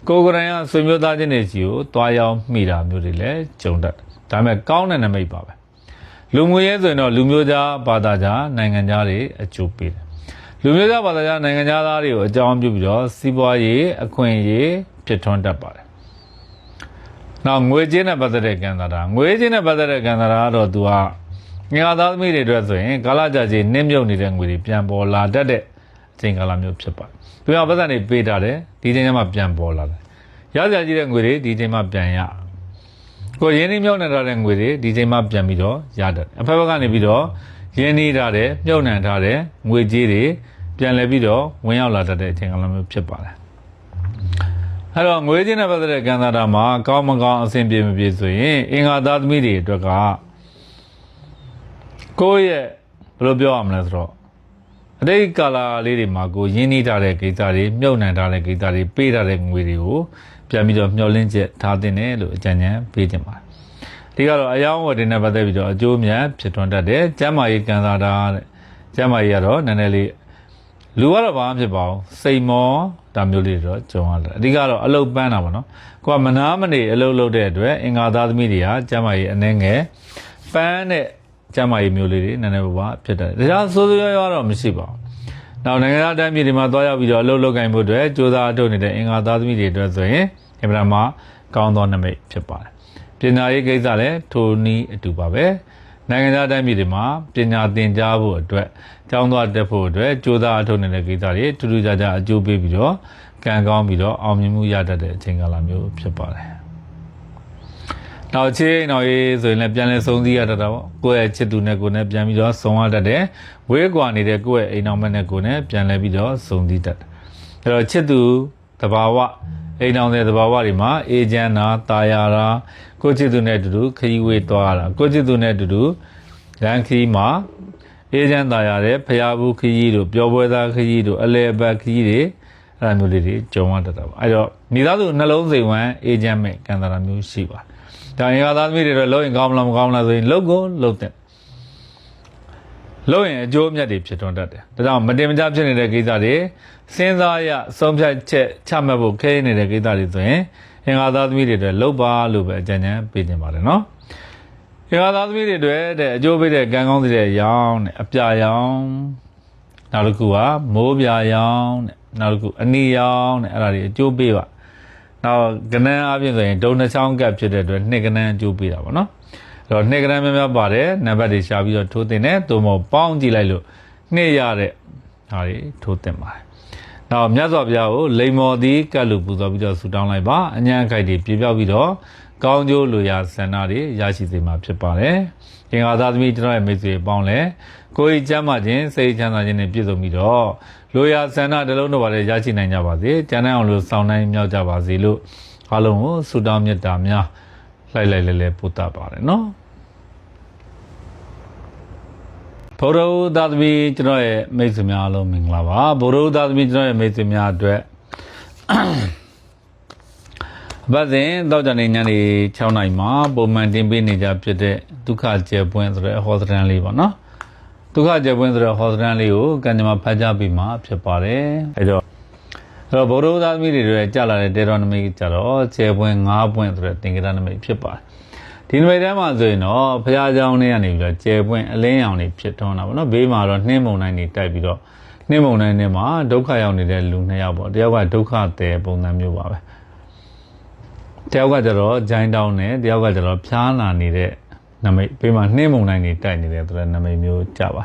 ကိုယ်ကိုယ်တိုင်ကဆွေမျိုးသားချင်းတွေစီကိုတွားရောက်မိတာမျိုးတွေလည်းကြုံတတ်တယ်ဒါပေမဲ့ကောင်းတဲ့နမိတ်ပါပဲလူမျိုးရေးဆိုရင်တော့လူမျိုးသားဘာသာခြားနိုင်ငံခြားတွေအကျိုးပေးတယ်လူမျိုးသားဘာသာခြားနိုင်ငံခြားသားတွေကိုအကြောင်းပြုပြီးတော့စီးပွားရေးအခွင့်အရေးဖြစ်ထွန်းတတ်ပါတယ်နောက်ငွေကြေးနဲ့ပတ်သက်တဲ့ကံတာငွေကြေးနဲ့ပတ်သက်တဲ့ကံတာကတော့သူကငါသားသမီးတွေအတွက်ဆိုရင်ကာလကြာကြီးနင်းမြုပ်နေတဲ့ငွေတွေပြန်ပေါ်လာတတ်တဲ့အချိန်ကာလမျိုးဖြစ်ပါတယ်သူကပတ်သက်နေပေးတာတယ်ဒီချိန်မှာပြန်ပေါ်လာတယ်ရစရာကြီးတဲ့ငွေတွေဒီချိန်မှာပြန်ရကိုရင်းနှီးမြုပ်နှံထားတဲ့ငွေတွေဒီချိန်မှာပြန်ပြီးတော့ရတတ်အဖက်ဖက်ကနေပြီးတော့ရင်းနှီးထားတဲ့မြုပ်နှံထားတဲ့ငွေကြေးတွေပြန်လည်ပြီးတော့ဝင်ရောက်လာတတ်တဲ့အချိန်ကာလမျိုးဖြစ်ပါတယ်အဲ့တော့ငွေကြေးနဲ့ပတ်သက်တဲ့ကံတာမှာကောင်းမကောင်းအဆင်ပြေမပြေဆိုရင်အင်္ဂါသားသမီးတွေအတွက်ကကိုယ့်ရဲ့ဘယ်လိုပြောရမလဲဆိုတော့အတိတ်ကာလလေးတွေမှာကိုရင်းနှီးထားတဲ့ကိစ္စတွေမြုပ်နှံထားတဲ့ကိစ္စတွေပေးထားတဲ့ငွေတွေကိုပြန်ပြီးတော့မျှော်လင့်ချက်ထားတင်တယ်လို့အကြံဉာဏ်ပေးတင်ပါတယ်ဒီကတော့အယောင်းဝတ်တွေနဲ့ပတ်သက်ပြီးတော့အကျိုးမြတ်ဖြစ်ထွန်းတတ်တယ်ကျမ်းမာရေးကံတာတဲ့ကျမ်းမာရေးကတော့နည်းနည်းလေးလူကတော့ဘာမှဖြစ်ပါဘူးစိတ်မောဒါမျိုးလေးတော့ကြုံရတယ်အဓိကတော့အလုတ်ပန်းတာပေါ့နော်ကိုကမနာမနေအလုတ်လုပ်တဲ့အတွက်အင်္ဂါသားသမီးတွေကကျမ်းမာရေးအနှဲငယ်ပန်းတဲ့ကျမ်းမာရေးမျိုးလေးတွေနည်းနည်းပါဖြစ်တယ်ဒါကြောင့်စိုးစိုးရွားရွားတော့မရှိပါဘူးနောက်နိုင်ငံသားတိုင်းပြည်တွေမှာသွားရောက်ပြီးတော့အလုတ်လုပ်ကင်မှုအတွက်စ조사အထုတ်နေတဲ့အင်္ဂါသားသမီးတွေအတွက်ဆိုရင်အင်္ဂါမှာကောင်းသောနမိတ်ဖြစ်ပါတယ်ပညာရေးကိစ္စလည်းထိုနည်းအတူပါပဲနိုင်ငံသားတိုင်းပြည်တွေမှာပညာသင်ကြားဖို့အတွက်ကျောင်းသွားတက်ဖို့အတွက်စ조사အထုတ်နေတဲ့ကိစ္စတွေထူးထူးခြားခြားအကျိုးပေးပြီးတော့ကံကောင်းပြီးတော့အောင်မြင်မှုရတတ်တဲ့အချိန်ကာလမျိုးဖြစ်ပါတယ်။နောက်ချင်းနောက်ရေးဆိုရင်လည်းပြန်လဲဆုံးစည်းရတတ်တာပေါ့။ကိုယ့်ရဲ့ချစ်သူနဲ့ကိုယ်နဲ့ပြန်ပြီးတော့ဆုံးရတတ်တယ်။ဝေးကွာနေတဲ့ကိုယ့်ရဲ့အိမ်အောင်မက်နဲ့ကိုယ်နဲ့ပြန်လဲပြီးတော့ဆုံးစည်းတတ်တယ်။အဲတော့ချစ်သူသဘာဝအိမ်အောင်တဲ့သဘာဝတွေမှာအေဂျန်နာတာယာရာကိုချစ်သူနဲ့အတူတူခရီးဝေးသွားတာကိုချစ်သူနဲ့အတူတူလမ်းခရီးမှာအေဂျန်တာယာတဲ့ဖျားဘူးခရီးတို့ပျော်ပွဲသားခရီးတို့အလဲပတ်ခရီးတွေအဲ့လိုမျိုးလေးတွေကြုံရတတ်တာပါအဲ့တော့မိသားစုနှလုံးစိတ်ဝမ်းအေဂျန်မဲ့ကံတာမျိုးရှိပါတယ်ဒါရင်ကသားသမီးတွေတော့လုံးရင်ကောင်းမလားမကောင်းလားဆိုရင်လုံးကိုလုံးတဲ့လုံးရင်အကျိုးအမြတ်တွေဖြစ်ထွန်းတတ်တယ်ဒါကြောင့်မတင်မကျဖြစ်နေတဲ့ကိစ္စတွေစဉ်းစားရဆုံးဖြတ်ချက်ချမှတ်ဖို့ခဲနေတဲ့ကိစ္စတွေဆိုရင်အင်္ဂါသားသမီးတွေအတွက်လုံးပါလို့ပဲအကြံဉာဏ်ပေးနေပါတယ်နော်အင်္ဂါသားသမီးတွေအတွက်တဲ့အကျိုးပေးတဲ့ကံကောင်းတဲ့ရောင်းတဲ့အပြရောင်းနောက်တစ်ခုကမိုးပြရောင်းတဲ့နောက်တစ်ခုအနီရောင်းတဲ့အဲ့ဒါတွေအကျိုးပေးပါနောက်ကနန်းအပြင်ဆိုရင်ဒုံနှချောင်းကပ်ဖြစ်တဲ့အတွက်နှစ်ကနန်းအကျိုးပေးတာပေါ့နော်အဲ့တော့နှစ်ကနန်းများများပါတယ်နံပါတ်တွေရှာပြီးတော့ထိုးတင်တယ်သို့မဟုတ်ပေါင်းကြည့်လိုက်လို့နှစ်ရတဲ့ဟာတွေထိုးတင်ပါတယ်နောက်မြတ်စွာဘုရားကိုလိမ္မော်သည်ကတ်လို့ပူဇော်ပြီးတော့ဆုတောင်းလိုက်ပါအញ្ញံခိုက်တွေပြေပြောက်ပြီးတော့ကောင်းကျိုးလိုရာဆန္ဒတွေရရှိစေမှာဖြစ်ပါတယ်။အင်္ဂါသားသမီးကျွန်တော်ရဲ့မိတ်ဆွေပေါင်းလဲကိုယ်ကြီးကျမ်းမာခြင်းစိတ်ချမ်းသာခြင်းနဲ့ပြည့်စုံပြီးတော့လိုရာဆန္ဒတစ်လုံးတော့ပါလေရရှိနိုင်ကြပါစေ။ကျမ်းနိုင်အောင်လို့စောင့်နိုင်မြောက်ကြပါစေလို့အားလုံးကိုဆုတောင်းမေတ္တာများလိုက်လဲပို့တာပါတယ်နော်။ဘုရောသားသမီးကျွန်တော်ရဲ့မိတ်ဆွေများအားလုံးမင်္ဂလာပါဘုရောသားသမီးကျွန်တော်ရဲ့မိတ်ဆွေများအတွက်ဗတ်စဉ်တောက်ကြနေညနေ6နိုင်မှာပုံမှန်တင်ပေးနေကြဖြစ်တဲ့ဒုက္ခကျေပွင့်ဆိုတဲ့ဟောစတန်လေးပေါ့နော်ဒုက္ခကျေပွင့်ဆိုတဲ့ဟောစတန်လေးကိုကံကြမ္မာဖတ်ကြပြီးမှဖြစ်ပါတယ်အဲတော့ဘုရောသားသမီးတွေတွေကြာလာတဲ့တေတော်နမိတ်ကြတော့ကျေပွင့်9ပွင့်ဆိုတဲ့သင်္ကေတနမိတ်ဖြစ်ပါတယ်ဒီနမိတ်ထဲမှာဆိုရင်တော့ဘုရားကျောင်းထဲကနေပြီးတော့ကျေပွင့်အလင်းရောင်တွေဖြစ်ထွန်းတာပေါ့နော်ဘေးမှာတော့နှင်းမုန်တိုင်းတွေတိုက်ပြီးတော့နှင်းမုန်တိုင်းထဲမှာဒုက္ခရောက်နေတဲ့လူ2ယောက်ပေါ့တယောက်ကဒုက္ခတဲ့ပုံစံမျိုးပါပဲတယောက်ကကျတော့ဂျိုင်းတောင်းနဲ့တယောက်ကကျတော့ဖျားနာနေတဲ့ နမိတ်ပေးမှာနှင်းမုန်တိုင်းတွေတိုက်နေတယ်ဆိုတော့နမိတ်မျိုးကြပါ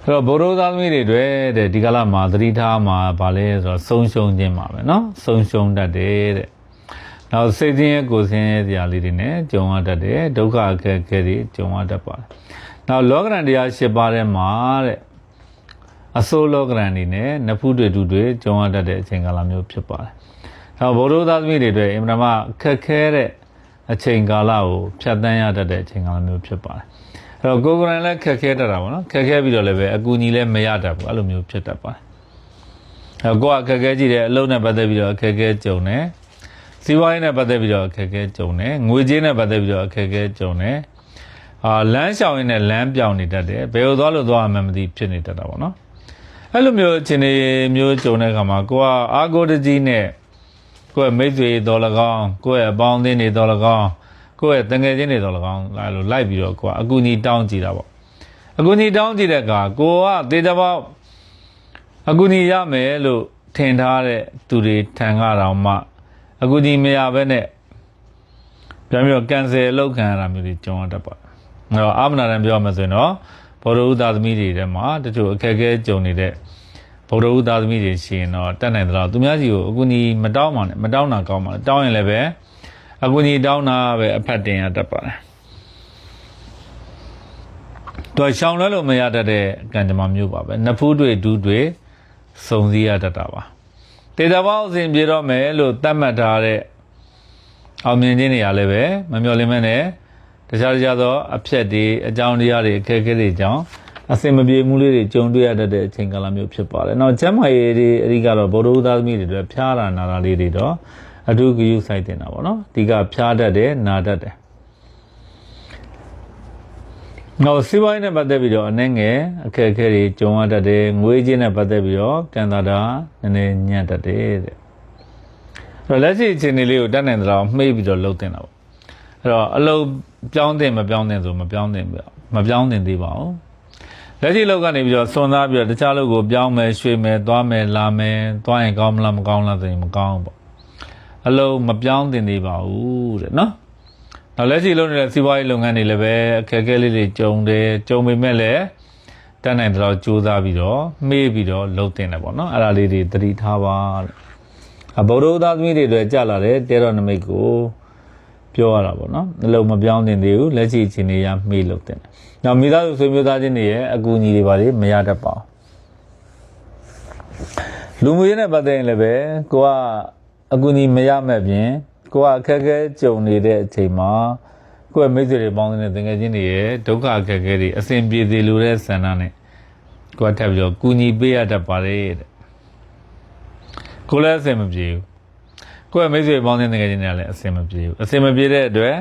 အဲ့တော့ဘိုးတို့သားသမီးတွေတွေ့တဲ့ဒီကလာမှာသတိထားမှာဗာလဲဆိုတော့ဆုံးရှုံးခြင်းပါပဲเนาะဆုံးရှုံးတတ်တယ်တဲ့နောက်စိတ်ဆင်းရဲကိုယ်ဆင်းရဲစရာလေးတွေနဲ့ကြုံရတတ်တယ်ဒုက္ခအခက်အခဲတွေကြုံရတတ်ပါတယ်နောက်လောကရန်တရား၈ပါးထဲမှာတဲ့အစိုးလောကရန်တွေနဲ့နဖူးတွေတူတွေကြုံရတတ်တဲ့အချိန်ကာလမျိုးဖြစ်ပါတယ်နောက်ဘိုးတို့သားသမီးတွေတွေ့အင်မတန်မှခက်ခဲတဲ့အချိန်ကာလကိုဖြတ်သန်းရတတ်တဲ့အချိန်ကာလမျိုးဖြစ်ပါတယ်အဲ့တော့ကိုယ်ကိုယ်တိုင်လည်းခက်ခဲတတ်တာပေါ့နော်ခက်ခဲပြီးတော့လည်းပဲအကူအညီလည်းမရတတ်ဘူးအဲ့လိုမျိုးဖြစ်တတ်ပါတယ်အဲ့တော့ကိုယ်ကခက်ခဲကြည့်တဲ့အလုပ်နဲ့ပတ်သက်ပြီးတော့အခက်ခဲကြုံတယ်စီးပွားရေးနဲ့ပတ်သက်ပြီးတော့အခက်ခဲကြုံတယ်ငွေကြေးနဲ့ပတ်သက်ပြီးတော့အခက်ခဲကြုံတယ်လမ်းရှောင်ရင်းနဲ့လမ်းပြောင်းနေတတ်တယ်ဘယ်လိုသွားလို့သွားမှမသိဖြစ်နေတတ်တာပေါ့နော်အဲ့လိုမျိုးအခြေအနေမျိုးကြုံတဲ့အခါမှာကိုကအာကိုတကြီးနဲ့ကိုယ့်မိတ်ဆွေတော်၎င်းကိုယ့်ရဲ့အပေါင်းအသင်းတွေတော်၎င်းကိုယ့်ရဲ့တငယ်ချင်းတွေတော်၎င်းလိုက်ပြီးတော့ကိုကအကူအညီတောင်းကြည့်တာပေါ့အကူအညီတောင်းကြည့်တဲ့အခါကိုကတေချာပေါက်အကူအညီရမယ်လို့ထင်ထားတဲ့သူတွေထံကတော့မှအကူအညီမရဘဲနဲ့ပြန်ပြီးတော့ကန်ဆယ်လုပ်ခံရတာမျိုးတွေကြုံရတတ်ပါတယ်အဲ့တော့အာမနာတန်ပြောမှဆိုရင်တော့ဘောရဥသားသမီးတွေထဲမှာတချို့အခက်အခဲကြုံနေတဲ့ဗုဒ္ဓဦးသားသမီးတွေရှိရင်တော့တတ်နိုင်တယ်လို့သူများစီကိုအကူအညီမတောင်းပါနဲ့မတောင်းတာကောင်းပါနဲ့တောင်းရင်လည်းပဲအကူအညီတောင်းတာပဲအဖတ်တင်ရတတ်ပါတယ်သူရှောင်လွှဲလို့မရတတ်တဲ့ကံကြမ္မာမျိုးပါပဲနဖူးတွေဒူးတွေစုံစည်းရတတ်တာပါတေတပေါင်းအစဉ်ပြေတော့မယ်လို့သတ်မှတ်ထားတဲ့အောင်မြင်ခြင်းတွေကလည်းပဲမမျှော်လင့်မဲနဲ့တခြားသောအဖြစ်တွေအကြောင်းတရားတွေအခက်အခဲတွေကြောင့်အစင်မပြေမှုလေးတွေကြုံတွေ့ရတတ်တဲ့အချိန်ကာလမျိုးဖြစ်ပါတယ်။နောက်ကျမ်းမာရေးတွေအဓိကတော့ဗုဒ္ဓဦးသားသမီးတွေအတွက်ဖျားတာနာတာလေးတွေတော့အထူးဂရုစိုက်တင်တာပေါ့နော်။ဒီကဖျားတတ်တယ်နာတတ်တယ်။နောက်စီးပွားရေးနဲ့ပတ်သက်ပြီးတော့အနေငယ်အခက်အခဲတွေကြုံရတတ်တယ်ငွေကြေးနဲ့ပတ်သက်ပြီးတော့ကံတာတာနည်းနည်းညံ့တတ်တယ်တဲ့။အဲ့တော့လက်ရှိအခြေအနေလေးကိုတတ်နိုင်တော့မှိတ်ပြီးတော့လှုပ်တင်တာပေါ့။အဲ့တော့အလုပ်ပြောင်းတင်မပြောင်းတင်ဆိုမပြောင်းတင်သေးပါဘူး။လက်ရှိလောက်ကနေပြီးတော့စွန်သားပြီးတော့တခြားလောက်ကိုပြောင်းမယ်ရွှေ့မယ်သွားမယ်လာမယ်သွားရင်ကောင်းမလားမကောင်းလားဆိုရင်မကောင်းဘူးပေါ့အလုံးမပြောင်းတင်သေးပါဘူးတဲ့နော်နောက်လက်ရှိလုပ်နေတဲ့စီးပွားရေးလုပ်ငန်းတွေလည်းပဲအခက်အခဲလေးတွေကြုံပေမဲ့လည်းတတ်နိုင်တော့ကြိုးစားပြီးတော့မေးပြီးတော့လုပ်တင်တယ်ပေါ့နော်အဲ့ဒါလေးတွေသတိထားပါတဲ့ဗုဒ္ဓသားသမီးတွေလည်းကြာလာတယ်တဲတော်နမိတ်ကိုပြောရတာပေါ့နော်အလုံးမပြောင်းတင်သေးဘူးလက်ရှိအခြေအနေရမေးလုပ်တင်တယ်နောက်မိသားစုဆွေမျိုးသားချင်းတွေရဲ့အကူအညီတွေပါလေမရတတ်ပါဘူးလူမျိုးရေးနဲ့ပတ်သက်ရင်လည်းပဲကိုကအကူအညီမရမဲ့ပြင်ကိုကအခက်အခဲကြုံနေတဲ့အချိန်မှာကိုယ့်ရဲ့မိတ်ဆွေတွေပေါင်းတဲ့တကယ်ချင်းတွေရဲ့ဒုက္ခအခက်အခဲတွေအစဉ်ပြေစေလိုတဲ့ဆန္ဒနဲ့ကိုကထပ်ပြီးတော့ကူညီပေးရတတ်ပါတယ်တဲ့ကိုလည်းအစဉ်မပြေဘူးကိုယ့်ရဲ့မိတ်ဆွေပေါင်းတဲ့တကယ်ချင်းတွေကလည်းအစဉ်မပြေဘူးအစဉ်မပြေတဲ့အတွက်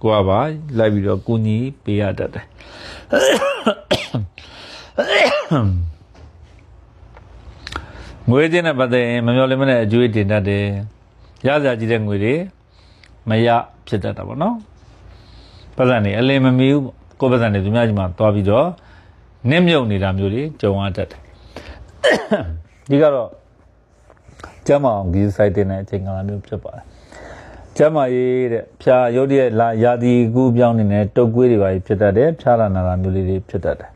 ကိုကပါလိုက်ပြီးတော့ကူညီပေးရတတ်တယ်ငွေကြေးနဲ့ပတ်သက်ရင်မမျှော်လင့်မနဲ့အကျွေးတင်တတ်တယ်ရစရာကြီးတဲ့ငွေတွေမရဖြစ်တတ်တာပေါ့နော်ပတ်စံနေအလင်းမမီဘူးကိုယ်ပတ်စံနေသူများကြီးမှာသွားပြီးတော့နစ်မြုပ်နေတာမျိုးတွေကြုံရတတ်တယ်ဒီကတော့ကျမအောင်ကြီးစိုက်တဲ့အချိန်ကလာမျိုးဖြစ်ပါတယ်ကျမရေးတဲ့ဖြာရုပ်တရက်လာရာသီကူးပြောင်းနေတဲ့တုတ်ကွေးတွေပါဖြစ်တတ်တယ်ဖြာလာနာတာမျိုးလေးတွေဖြစ်တတ်တယ်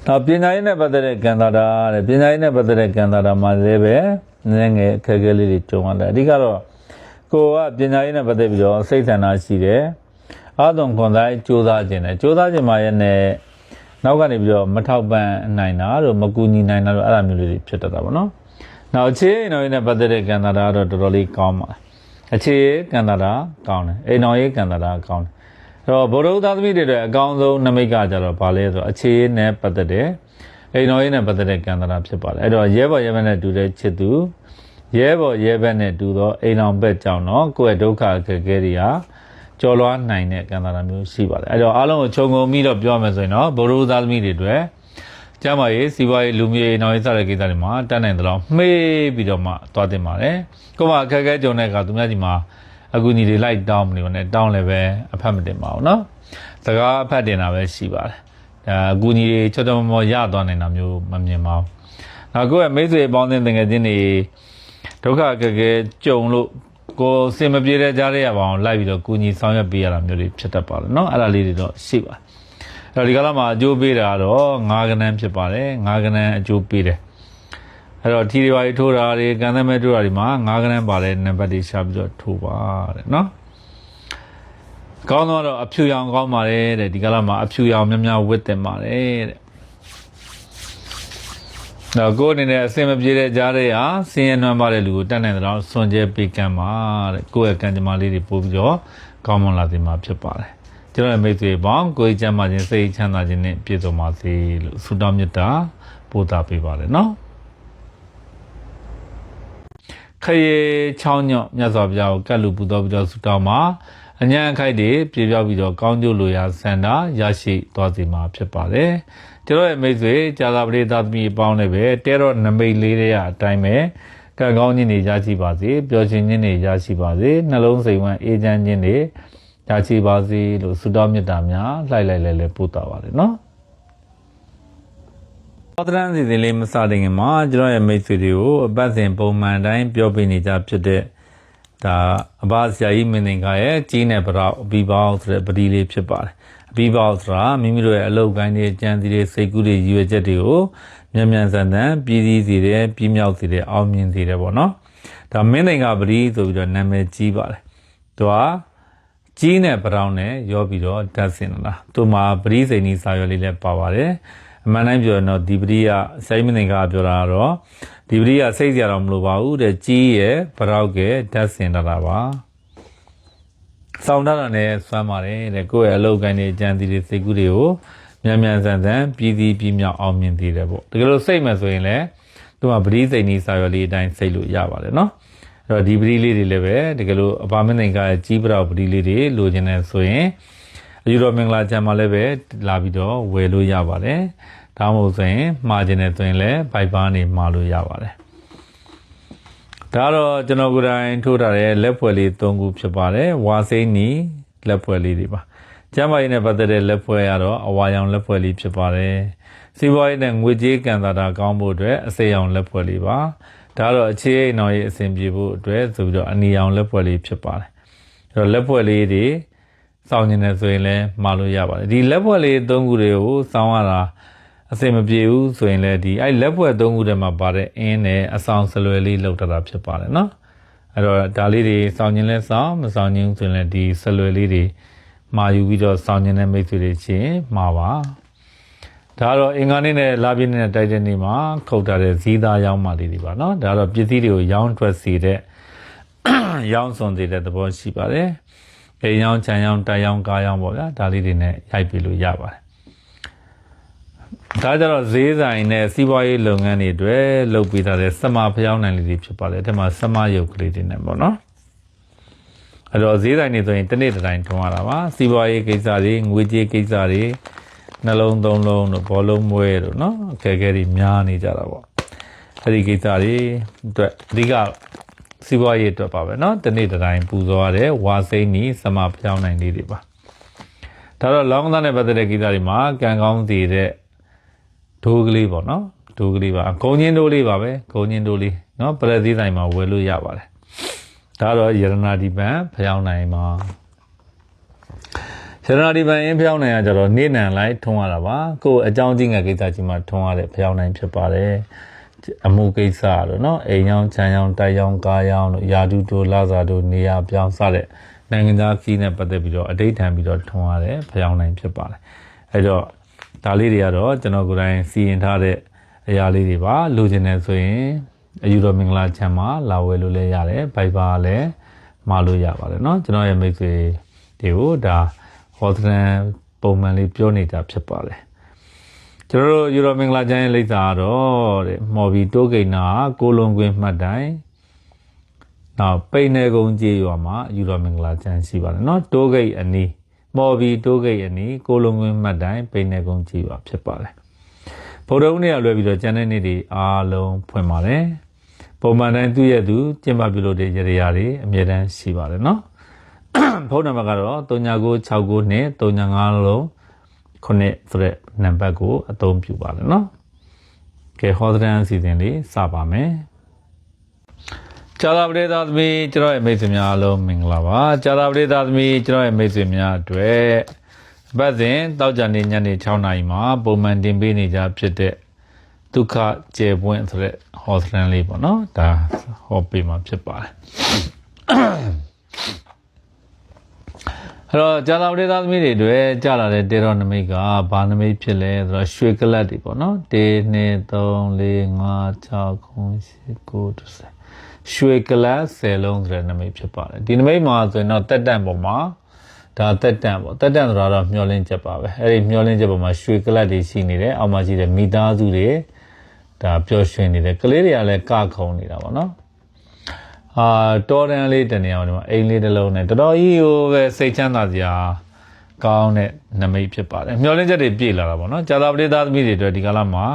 နောက်ပညာရေးနဲ့ပတ်သက်တဲ့ကံတာတာတဲ့ပညာရေးနဲ့ပတ်သက်တဲ့ကံတာတာမှာလည်းပဲနည်းငယ်အခက်အခဲလေးတွေကြုံရတယ်အဓိကတော့ကိုကပညာရေးနဲ့ပတ်သက်ပြီးတော့စိတ်ဆန္ဒရှိတယ်အာသွန်ခွန်တိုင်းစူးစမ်းခြင်းနဲ့စူးစမ်းခြင်းမှာရဲ့နဲ့နောက်ကနေပြီးတော့မထောက်ပံ့နိုင်တာတို့မကူညီနိုင်တာတို့အဲ့လိုမျိုးလေးဖြစ်တတ်တာပေါ့နော်နောက်အခြေအိမ်တော်ရေးနဲ့ပတ်သက်တဲ့ကံတာတာတော့တော်တော်လေးကောင်းပါတယ်အခြေကံတာတာကောင်းတယ်အိမ်တော်ရေးကံတာတာကောင်းတယ်အဲ့တော့ဗုဒ္ဓသားသမီးတွေအကောင်းဆုံးနမိတ်ကကြတော့ဗာလဲဆိုတော့အခြေနဲ့ပတ်သက်တဲ့အိမ်တော်ရေးနဲ့ပတ်သက်တဲ့ကံတာတာဖြစ်ပါတယ်အဲ့တော့ရဲဘော်ရဲဘက်နဲ့တူတဲ့ချစ်သူရဲဘော်ရဲဘက်နဲ့တူသောအိမ်တော်ဘက်ကြောင့်တော့ကိုယ့်ရဲ့ဒုက္ခအခက်အခဲတွေဟာကျော်လွှားနိုင်တဲ့ကံတာတာမျိုးရှိပါတယ်အဲ့တော့အားလုံးကိုခြုံငုံပြီးတော့ပြောမယ်ဆိုရင်တော့ဗုဒ္ဓသားသမီးတွေအတွက်ကျမ်းမာရေးစီးပွားရေးလူမျိုးရေးနောက်ရေးစတဲ့ကိစ္စတွေမှာတတ်နိုင်တဲ့လောက်မှေးပြီးတော့မှသွားတင်ပါတယ်ကိုယ်မှအခက်အခဲကြုံတဲ့အခါသူများကြီးမှာအကူအညီတွေလိုက်တောင်းမလို့နဲ့တောင်းလည်းပဲအဖတ်မတင်ပါဘူးเนาะစကားအဖတ်တင်တာပဲရှိပါတယ်ဒါအကူအညီတွေချောချောမောမောရသွားနိုင်တာမျိုးမမြင်ပါဘူး ကိုယ့်ရဲ့မိတ်ဆွေပေါင်းတဲ့တကယ်ချင်းတွေဒုက္ခကကဲကြုံလို့ကိုစင်မပြေတဲ့ကြားရပါအောင်လိုက်ပြီးတော့ကိုကြီးဆောင်ရွက်ပေးရတာမျိုးတွေဖြစ်တတ်ပါတယ်နော်အဲ့ဒါလေးတွေတော့ရှိပါတယ်အဲ့တော့ဒီကလာမှာအကျိုးပေးတာတော့9ကဏ္ဍဖြစ်ပါတယ်9ကဏ္ဍအကျိုးပေးတယ်အဲ့တော့ထီတွေပါထိုးတာတွေကံသမဲထိုးတာတွေမှာ9ကဏ္ဍပါတယ်နံပါတ်တွေရှာပြီးတော့ထိုးပါတဲ့နော်ကောင်းတော့အဖြူရောင်ကောင်းပါတယ်တဲ့ဒီကလာမှာအဖြူရောင်များများဝတ်တင်ပါတယ်တဲ့တော့ကိုယ်အနေနဲ့အစင်မပြေတဲ့ကြားထဲဟာဆင်းရဲနှွမ်းပါတဲ့လူကိုတတ်နိုင်တဲ့တော့စွန့်ကြဲပေးကမ်းပါတဲ့ကိုယ့်ရဲ့ကံကြမ္မာလေးတွေပို့ပြီးတော့ကောင်းမွန်လာစေမှာဖြစ်ပါတယ်ကျွန်တော်ရဲ့မိတ်ဆွေပေါင်းကိုယ်ကျမ်းမာခြင်းစိတ်ချမ်းသာခြင်းနဲ့ပြည့်စုံပါစေလို့ဆုတောင်းမေတ္တာပို့သပေးပါတယ်နော်ခရေချောင်းညော့မြတ်စွာဘုရားကိုကတ်လူပူတော်ပြီးတော့ဆုတောင်းပါအញ្ញံအခိုက်တွေပြေပြောက်ပြီးတော့ကောင်းကျိုးလိုရာဆန္ဒရရှိသွားစေမှာဖြစ်ပါတယ်ကျွန်တော်ရဲ့မိတ်ဆွေကြာသာပရိသတ်သမီးပေါင်းလည်းပဲတဲတော့နမိတ်လေးတွေအတိုင်းပဲကံကောင်းခြင်းတွေရရှိပါစေပျော်ရွှင်ခြင်းတွေရရှိပါစေနှလုံးစိမ်ဝမ်းအေးချမ်းခြင်းတွေရရှိပါစေလို့ဆုတောင်းမေတ္တာများလှိုက်လိုက်လဲပို့တာပါတယ်နော်သောတရန်စီစဉ်လေးမစတဲ့ခင်မှာကျွန်တော်ရဲ့မိတ်ဆွေတွေကိုအပတ်စဉ်ပုံမှန်တိုင်းပြောပြနေကြဖြစ်တဲ့ဒါအဘဆရာကြီးမင်းသင်္ကာရဲ့ကြီးနဲ့ဗရောက်အဘိပေါင်းဆိုတဲ့ပတိလေးဖြစ်ပါတယ်အဘိပေါင်းဆိုတာမိမိတို့ရဲ့အလုပ်ကိုင်းတွေကြံစီတွေစိတ်ကူးတွေရည်ရွယ်ချက်တွေကိုမြန်မြန်ဆန်ဆန်ပြည်စည်းစေတယ်ပြီးမြောက်စေတယ်အောင်မြင်စေတယ်ပေါ့နော်ဒါမင်းသင်္ကာပတိဆိုပြီးတော့နာမည်ကြီးပါတယ်သူကကြီးနဲ့ဗရောက်နဲ့ရောပြီးတော့ဓာတ်စင်လာသူမှာပရိစိန်ဤစာရွက်လေးလည်းပါပါတယ်အမှန်တိုင်းပြောရင်တော့ဒီပရိယစိတ်မသင်္ကာပြောတာတော့ဒီပရိယစိတ်ကြရတော့မလို့ပါဘူးတဲ့ကြီးရဲ့ဗရောက်ကဓာတ်စင်တာပါစောင်းတာနဲ့စွမ်းပါတယ်တဲ့ကိုယ့်ရဲ့အလုပ်ကိုင်းတွေကြံစီတွေစိတ်ကူးတွေကိုမြန်မြန်ဆန်ဆန်ပြည်စည်းပြီးမြောက်အောင်မြင်သေးတယ်ပေါ့တကယ်လို့စိတ်မှဆိုရင်လည်းသူကပရိစိန်ဤစာရွက်လေးအတိုင်းစိတ်လို့ရပါတယ်နော်အဲ့တော့ဒီပရိလေးတွေလည်းပဲတကယ်လို့အဘာမင်းသင်္ကာရဲ့ကြီးဗရောက်ပရိလေးတွေလိုချင်တယ်ဆိုရင်အယူတော်မင်္ဂလာချမ်းမှာလည်းပဲလာပြီးတော့ဝယ်လို့ရပါတယ်ဒါမှမဟုတ်ဆိုရင်မှားခြင်းနဲ့ဆိုရင်လည်းဘိုက်ပါနေမှာလို့ရပါတယ်ဒါတော့ကျွန်တော်ကိုယ်တိုင်ထိုးထားတဲ့လက်ဖွဲ့လေး၃ခုဖြစ်ပါတယ်ဝါစိမ့်နီလက်ဖွဲ့လေးတွေပါကျမ်းမာရေးနဲ့ပတ်သက်တဲ့လက်ဖွဲ့ရတော့အဝါရောင်လက်ဖွဲ့လေးဖြစ်ပါတယ်စီးပွားရေးနဲ့ငွေကြေးကံသာတာကောင်းဖို့အတွက်အစိမ်းရောင်လက်ဖွဲ့လေးပါဒါတော့အခြေအိမ်တော်ရေးအဆင်ပြေဖို့အတွက်ဆိုပြီးတော့အနီရောင်လက်ဖွဲ့လေးဖြစ်ပါတယ်အဲ့တော့လက်ဖွဲ့လေးတွေစောင်းနေတယ်ဆိုရင်လည်းမှာလို့ရပါတယ်ဒီလက်ဖွဲ့လေး၃ခုတွေကိုစောင်းရတာအစင်မပြေဘူးဆိုရင်လည်းဒီအဲ့လက်ဖွဲ့၃ခုထဲမှာပါတဲ့အင်းနဲ့အဆောင်ဆလွယ်လေးလောက်တာဖြစ်ပါတယ်နော်အဲ့တော့ဒါလေးတွေစောင်းခြင်းလဲစောင်းမစောင်းခြင်းဆိုရင်လည်းဒီဆလွယ်လေးတွေမှာယူပြီးတော့စောင်းခြင်းနဲ့မိတ်ဆွေတွေချင်းမှာပါဒါတော့အင်္ဂါနေ့နဲ့လာပြည့်နေ့နဲ့တိုက်တဲ့နေ့မှာခုတ်ထားတဲ့ဇီးသားရောင်းမှလေးတွေပါနော်ဒါတော့ပစ္စည်းတွေကိုရောင်းထွက်စေတဲ့ရောင်းစွန်စေတဲ့သဘောရှိပါတယ်အိမ်ရောင်းခြံရောင်းတိုက်ရောင်းကားရောင်းပေါ့ဗျာဒါလေးတွေနဲ့ရိုက်ပြလို့ရပါတယ်ဒါကြတော့ဈေးဆိုင်နဲ့စီးပွားရေးလုပ်ငန်းတွေအတွက်လုပ်ပေးထားတဲ့စမဖျောင်းနိုင်လေးတွေဖြစ်ပါတယ်အဲ့ဒီမှာစမရုပ်ကလေးတွေနဲ့ပေါ့နော်အဲ့တော့ဈေးဆိုင်တွေဆိုရင်တစ်နေ့တစ်တိုင်းထုံရတာပါစီးပွားရေးကိစ္စတွေငွေကြေးကိစ္စတွေနှလုံးသုံးလုံးတို့ဘောလုံးမွဲတို့နော်အခက်အခဲတွေများနေကြတာပေါ့အဲ့ဒီကိစ္စတွေအတွက်အဓိကစီးပွားရေးအတွက်ပါပဲနော်တစ်နေ့တစ်တိုင်းပူဇော်ရတဲ့ဝါစိမ့်နီစမဖျောင်းနိုင်လေးတွေပါဒါတော့လောင်းသားနဲ့ပတ်သက်တဲ့ကိစ္စတွေမှာကံကောင်းစေတဲ့ဒိုးကလေးပေါ့နော်ဒိုးကလေးပါဂုံချင်းဒိုးလေးပါပဲဂုံချင်းဒိုးလေးနော်ပရက်သီးဆိုင်မှာဝယ်လို့ရပါတယ်ဒါတော့ယရနာဒီပန်ဖျောင်းနိုင်မှာယရနာဒီပန်အင်းဖျောင်းနိုင်ကကြတော့နေနံလိုက်ထုံးရတာပါကိုယ်အကြောင်းကြီးငယ်ကိစ္စကြီးမှာထုံးရတဲ့ဖျောင်းနိုင်ဖြစ်ပါတယ်အမှုကိစ္စတော့နော်အိမ်ရောင်းခြံရောင်းတိုက်ရောင်းကားရောင်းတို့ယာတုတို့လာစာတို့နေရာပြောင်းစတဲ့နိုင်ငံသားကြီးနဲ့ပတ်သက်ပြီးတော့အတိတ်ထံပြီးတော့ထုံးရတဲ့ဖျောင်းနိုင်ဖြစ်ပါတယ်အဲ့တော့ဒါလေးတွေကတော့ကျွန်တော်ကိုယ်တိုင်စီရင်ထားတဲ့အရာလေးတွေပါလိုချင်တယ်ဆိုရင်အယူတော်မင်္ဂလာချမ်းမှာလာဝယ်လို့လည်းရတယ်ဘိုက်ပါလည်းမှာလို့ရပါတယ်เนาะကျွန်တော်ရဲ့မိတ်ဆွေတွေကိုဒါဟောသရန်ပုံမှန်လေးပြောနေတာဖြစ်ပါတယ်ကျွန်တော်တို့ယူတော်မင်္ဂလာချမ်းရဲ့လိပ်စာတော့တဲ့မော်ဘီတိုးကိန်းနာကိုလုံကွင်းမှတ်တိုင်နောက်ပိန်နေကုန်းကြေးရွာမှာယူတော်မင်္ဂလာချမ်းရှိပါတယ်เนาะတိုးကိန်းအနီးမော်ဘီတိုးဂိတ်အနီးကိုလုံကွင်းမှတ်တိုင်ပိန်နေကုန်းကြီးပါဖြစ်ပါတယ်ဗုဒ္ဓဦးနေ့ကလွယ်ပြီးတော့ကျန်တဲ့နေ့တွေအားလုံးဖွင့်ပါတယ်ပုံမှန်တိုင်းသူ့ရဲ့သူကျင့်ပပြုလို့တဲ့ရရတွေအမြဲတမ်းရှိပါတယ်เนาะဖုန်းနံပါတ်ကတော့3969နဲ့35လုံး9ဆိုတဲ့နံပါတ်ကိုအသုံးပြုပါတယ်เนาะ ကဲဟောတဲ့အစီအစဉ်လေးစပါမယ်ကြာသာပရိသတ်သမီးကျွန်တော်ရဲ့မိတ်ဆွေများအားလုံးမင်္ဂလာပါကြာသာပရိသတ်သမီးကျွန်တော်ရဲ့မိတ်ဆွေများအတွက်ဘတ်စဉ်တောက်ကြနေညနေ6နာရီမှာပုံမှန်တင်ပေးနေကြဖြစ်တဲ့ဒုက္ခကျေပွင့်ဆိုတဲ့ဟောတဲ့လေးပေါ့နော်ဒါဟောပေးမှာဖြစ်ပါတယ်အဲ့တော့ကြာသာပရိသတ်သမီးတွေအတွက်ကြာလာတဲ့တေရောနမိတ်ကဘာနမိတ်ဖြစ်လဲဆိုတော့ရွှေကလတ်တွေပေါ့နော်1 2 3 4 5 6 9 10ရွှေကလတ်10လုံးဆိုတဲ့နမိတ်ဖြစ်ပါတယ်ဒီနမိတ်မှာဆိုရင်တော့တက်တန့်ပေါ်မှာဒါတက်တန့်ပေါ့တက်တန့်ဆိုတာတော့မျောလင်းချက်ပါပဲအဲ့ဒီမျောလင်းချက်ပေါ်မှာရွှေကလတ်တွေရှိနေတယ်အောက်မှာရှိတဲ့မိသားစုတွေဒါပျော်ရွှင်နေတယ်ကလေးတွေကလည်းကခုံနေတာပေါ့နော်တော်တန်လေးတနေအောင်ဒီမှာအိမ်လေးတစ်လုံးနဲ့တော်တော်ကြီးဟိုပဲစိတ်ချမ်းသာစရာကောင်းတဲ့နမိတ်ဖြစ်ပါတယ်မျောလင်းချက်တွေပြည့်လာတာပေါ့နော်ကြာသာပရိသတ်သမီးတွေအတွက်ဒီကာလမှာ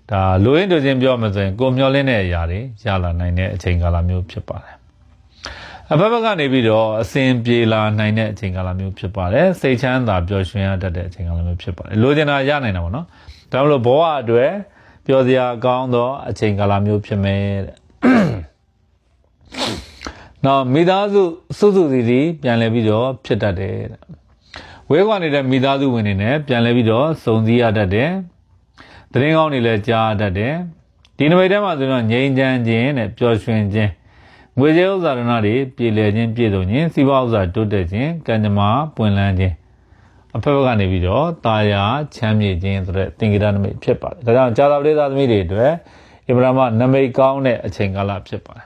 ဒါလိုရင်းတူချင်းပြောမှဆိုရင်ကိုမျောလင်းတဲ့အရာတွေရလာနိုင်တဲ့အချိန်ကာလမျိုးဖြစ်ပါတယ်အဘဘကနေပြီးတော့အစဉ်ပြေလာနိုင်တဲ့အချိန်ကာလမျိုးဖြစ်ပါတယ်စိတ်ချမ်းသာပျော်ရွှင်ရတတ်တဲ့အချိန်ကာလမျိုးဖြစ်ပါတယ်လိုချင်တာရနိုင်တာပေါ့နော်ဒါမှမဟုတ်ဘဝအတွက်ပျော်စရာကောင်းသောအချိန်ကာလမျိုးဖြစ်မယ်တဲ့နောက်မိသားစုစုစုစည်းစည်းပြန်လဲပြီးတော့ဖြစ်တတ်တယ်တဲ့ဝဲကွာနေတဲ့မိသားစုဝင်တွေနဲ့ပြန်လဲပြီးတော့စုံစည်းရတတ်တယ်သတင်းကောင်းတွေလည်းကြားတတ်တယ်ဒီနမိတ်ထဲမှာဆိုတော့ငြိမ်းချမ်းခြင်းနဲ့ပျော်ရွှင်ခြင်းငွေကြေးဥစ္စာရဏတွေပြည်လည်ခြင်းပြည့်စုံခြင်းစီးပွားဥစ္စာတိုးတက်ခြင်းကံကြမ္မာပွင့်လန်းခြင်းအဖက်ဘက်ကနေပြီးတော့တာယာချမ်းမြေ့ခြင်းဆိုတဲ့သင်္ကေတနမိတ်ဖြစ်ပါတယ်ဒါကြောင့်ကြာသာပရိသတ်သမီးတွေအတွက်အင်္ဂရမနမိတ်ကောင်းတဲ့အချိန်ကာလဖြစ်ပါတယ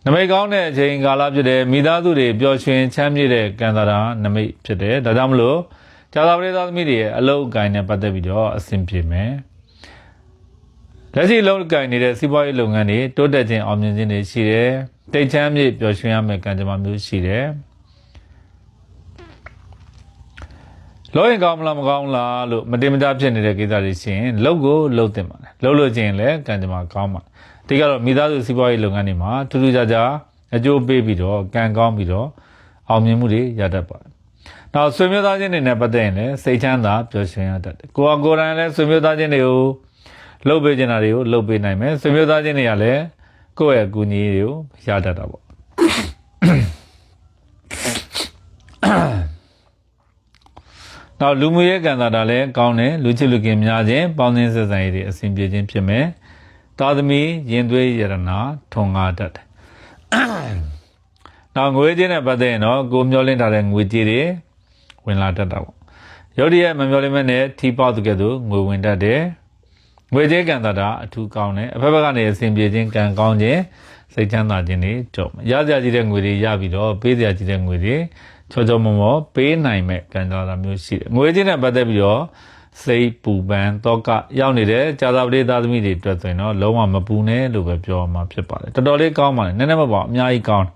်နမိတ်ကောင်းတဲ့အချိန်ကာလဖြစ်တယ်မိသားစုတွေပျော်ရွှင်ချမ်းမြေ့တဲ့ကံတာနမိတ်ဖြစ်တယ်ဒါကြောင့်မလို့ကြာသာပရိသတ်သမီးတွေရဲ့အလုပ်အကိုင်နဲ့ပတ်သက်ပြီးတော့အဆင်ပြေမယ်လက်ရှိလုပ်ကိုင်နေတဲ့စီးပွားရေးလုပ်ငန်းတွေတိုးတက်ခြင်းအောင်မြင်ခြင်းတွေရှိတယ်တိတ်ချမ်းမြေ့ပျော်ရွှင်ရမယ့်ကံကြမ္မာမျိုးရှိတယ်လောရင်ကောင်းမလားမကောင်းလားလို့မတင်မတာဖြစ်နေတဲ့ကိစ္စတွေရှိရင်လုပ်ကိုလုပ်တင်ပါတယ်လုပ်လို့ချင်းလည်းကံကြမ္မာကောင်းပါတယ်ဒီကတော့မိသားစုစီးပွားရေးလုပ်ငန်းတွေမှာထူးထူးခြားခြားအကျိုးပေးပြီးတော့ကံကောင်းပြီးတော့အောင်မြင်မှုတွေရတတ်ပါတယ်နောက်ဆွေမျိုးသားချင်းတွေနဲ့ပတ်သက်ရင်လည်းစိတ်ချမ်းသာပျော်ရွှင်ရတတ်တယ်ကိုယ်တိုင်လည်းဆွေမျိုးသားချင်းတွေကိုလှုပ်ပေးချင်တာတွေကိုလှုပ်ပေးနိုင်မယ်ဆွေမျိုးသားချင်းတွေကလည်းကိုယ့်ရဲ့အကူအညီတွေကိုရတတ်တာပေါ့နောက်လူမှုရေးကံတာလည်းကောင်းတယ်လူချစ်လူခင်များခြင်းပေါင်းသင်းဆက်ဆံရေးတွေအဆင်ပြေခြင်းဖြစ်မယ်သားသမီးရင်သွေးရတနာထွန်ကားတတ်တယ်နောက်ငွေကြေးနဲ့ပတ်သက်ရင်တော့ကိုမျောလင်းထားတဲ့ငွေကြေးတွေဝင်လာတတ်တာပေါ့ရုတ်တရက်မမျောလင်းမဲ့နဲ့ထီပေါက်တဲ့ကဲ့သို့ငွေဝင်တတ်တယ်ငွေကြေးကံတာအထူးကောင်းတယ်အဖက်ဘက်ကနေအဆင်ပြေခြင်းကံကောင်းခြင်းစိတ်ချမ်းသာခြင်းတွေကြုံရစရာကြီးတဲ့ငွေတွေရပြီးတော့ပေးစရာကြီးတဲ့ငွေတွေချောချောမောမောပေးနိုင်မဲ့ကံတာမျိုးရှိတယ်ငွေကြေးနဲ့ပတ်သက်ပြီးတော့စိတ်ပူပန်တောကရောက်နေတဲ့ကြာသာပရိသတ်သမီးတွေအတွက်ဆိုရင်တော့လုံးဝမပူနဲ့လို့ပဲပြောမှာဖြစ်ပါတယ်တော်တော်လေးကောင်းပါတယ်နည်းနည်းမပေါ့အများကြီးကောင်း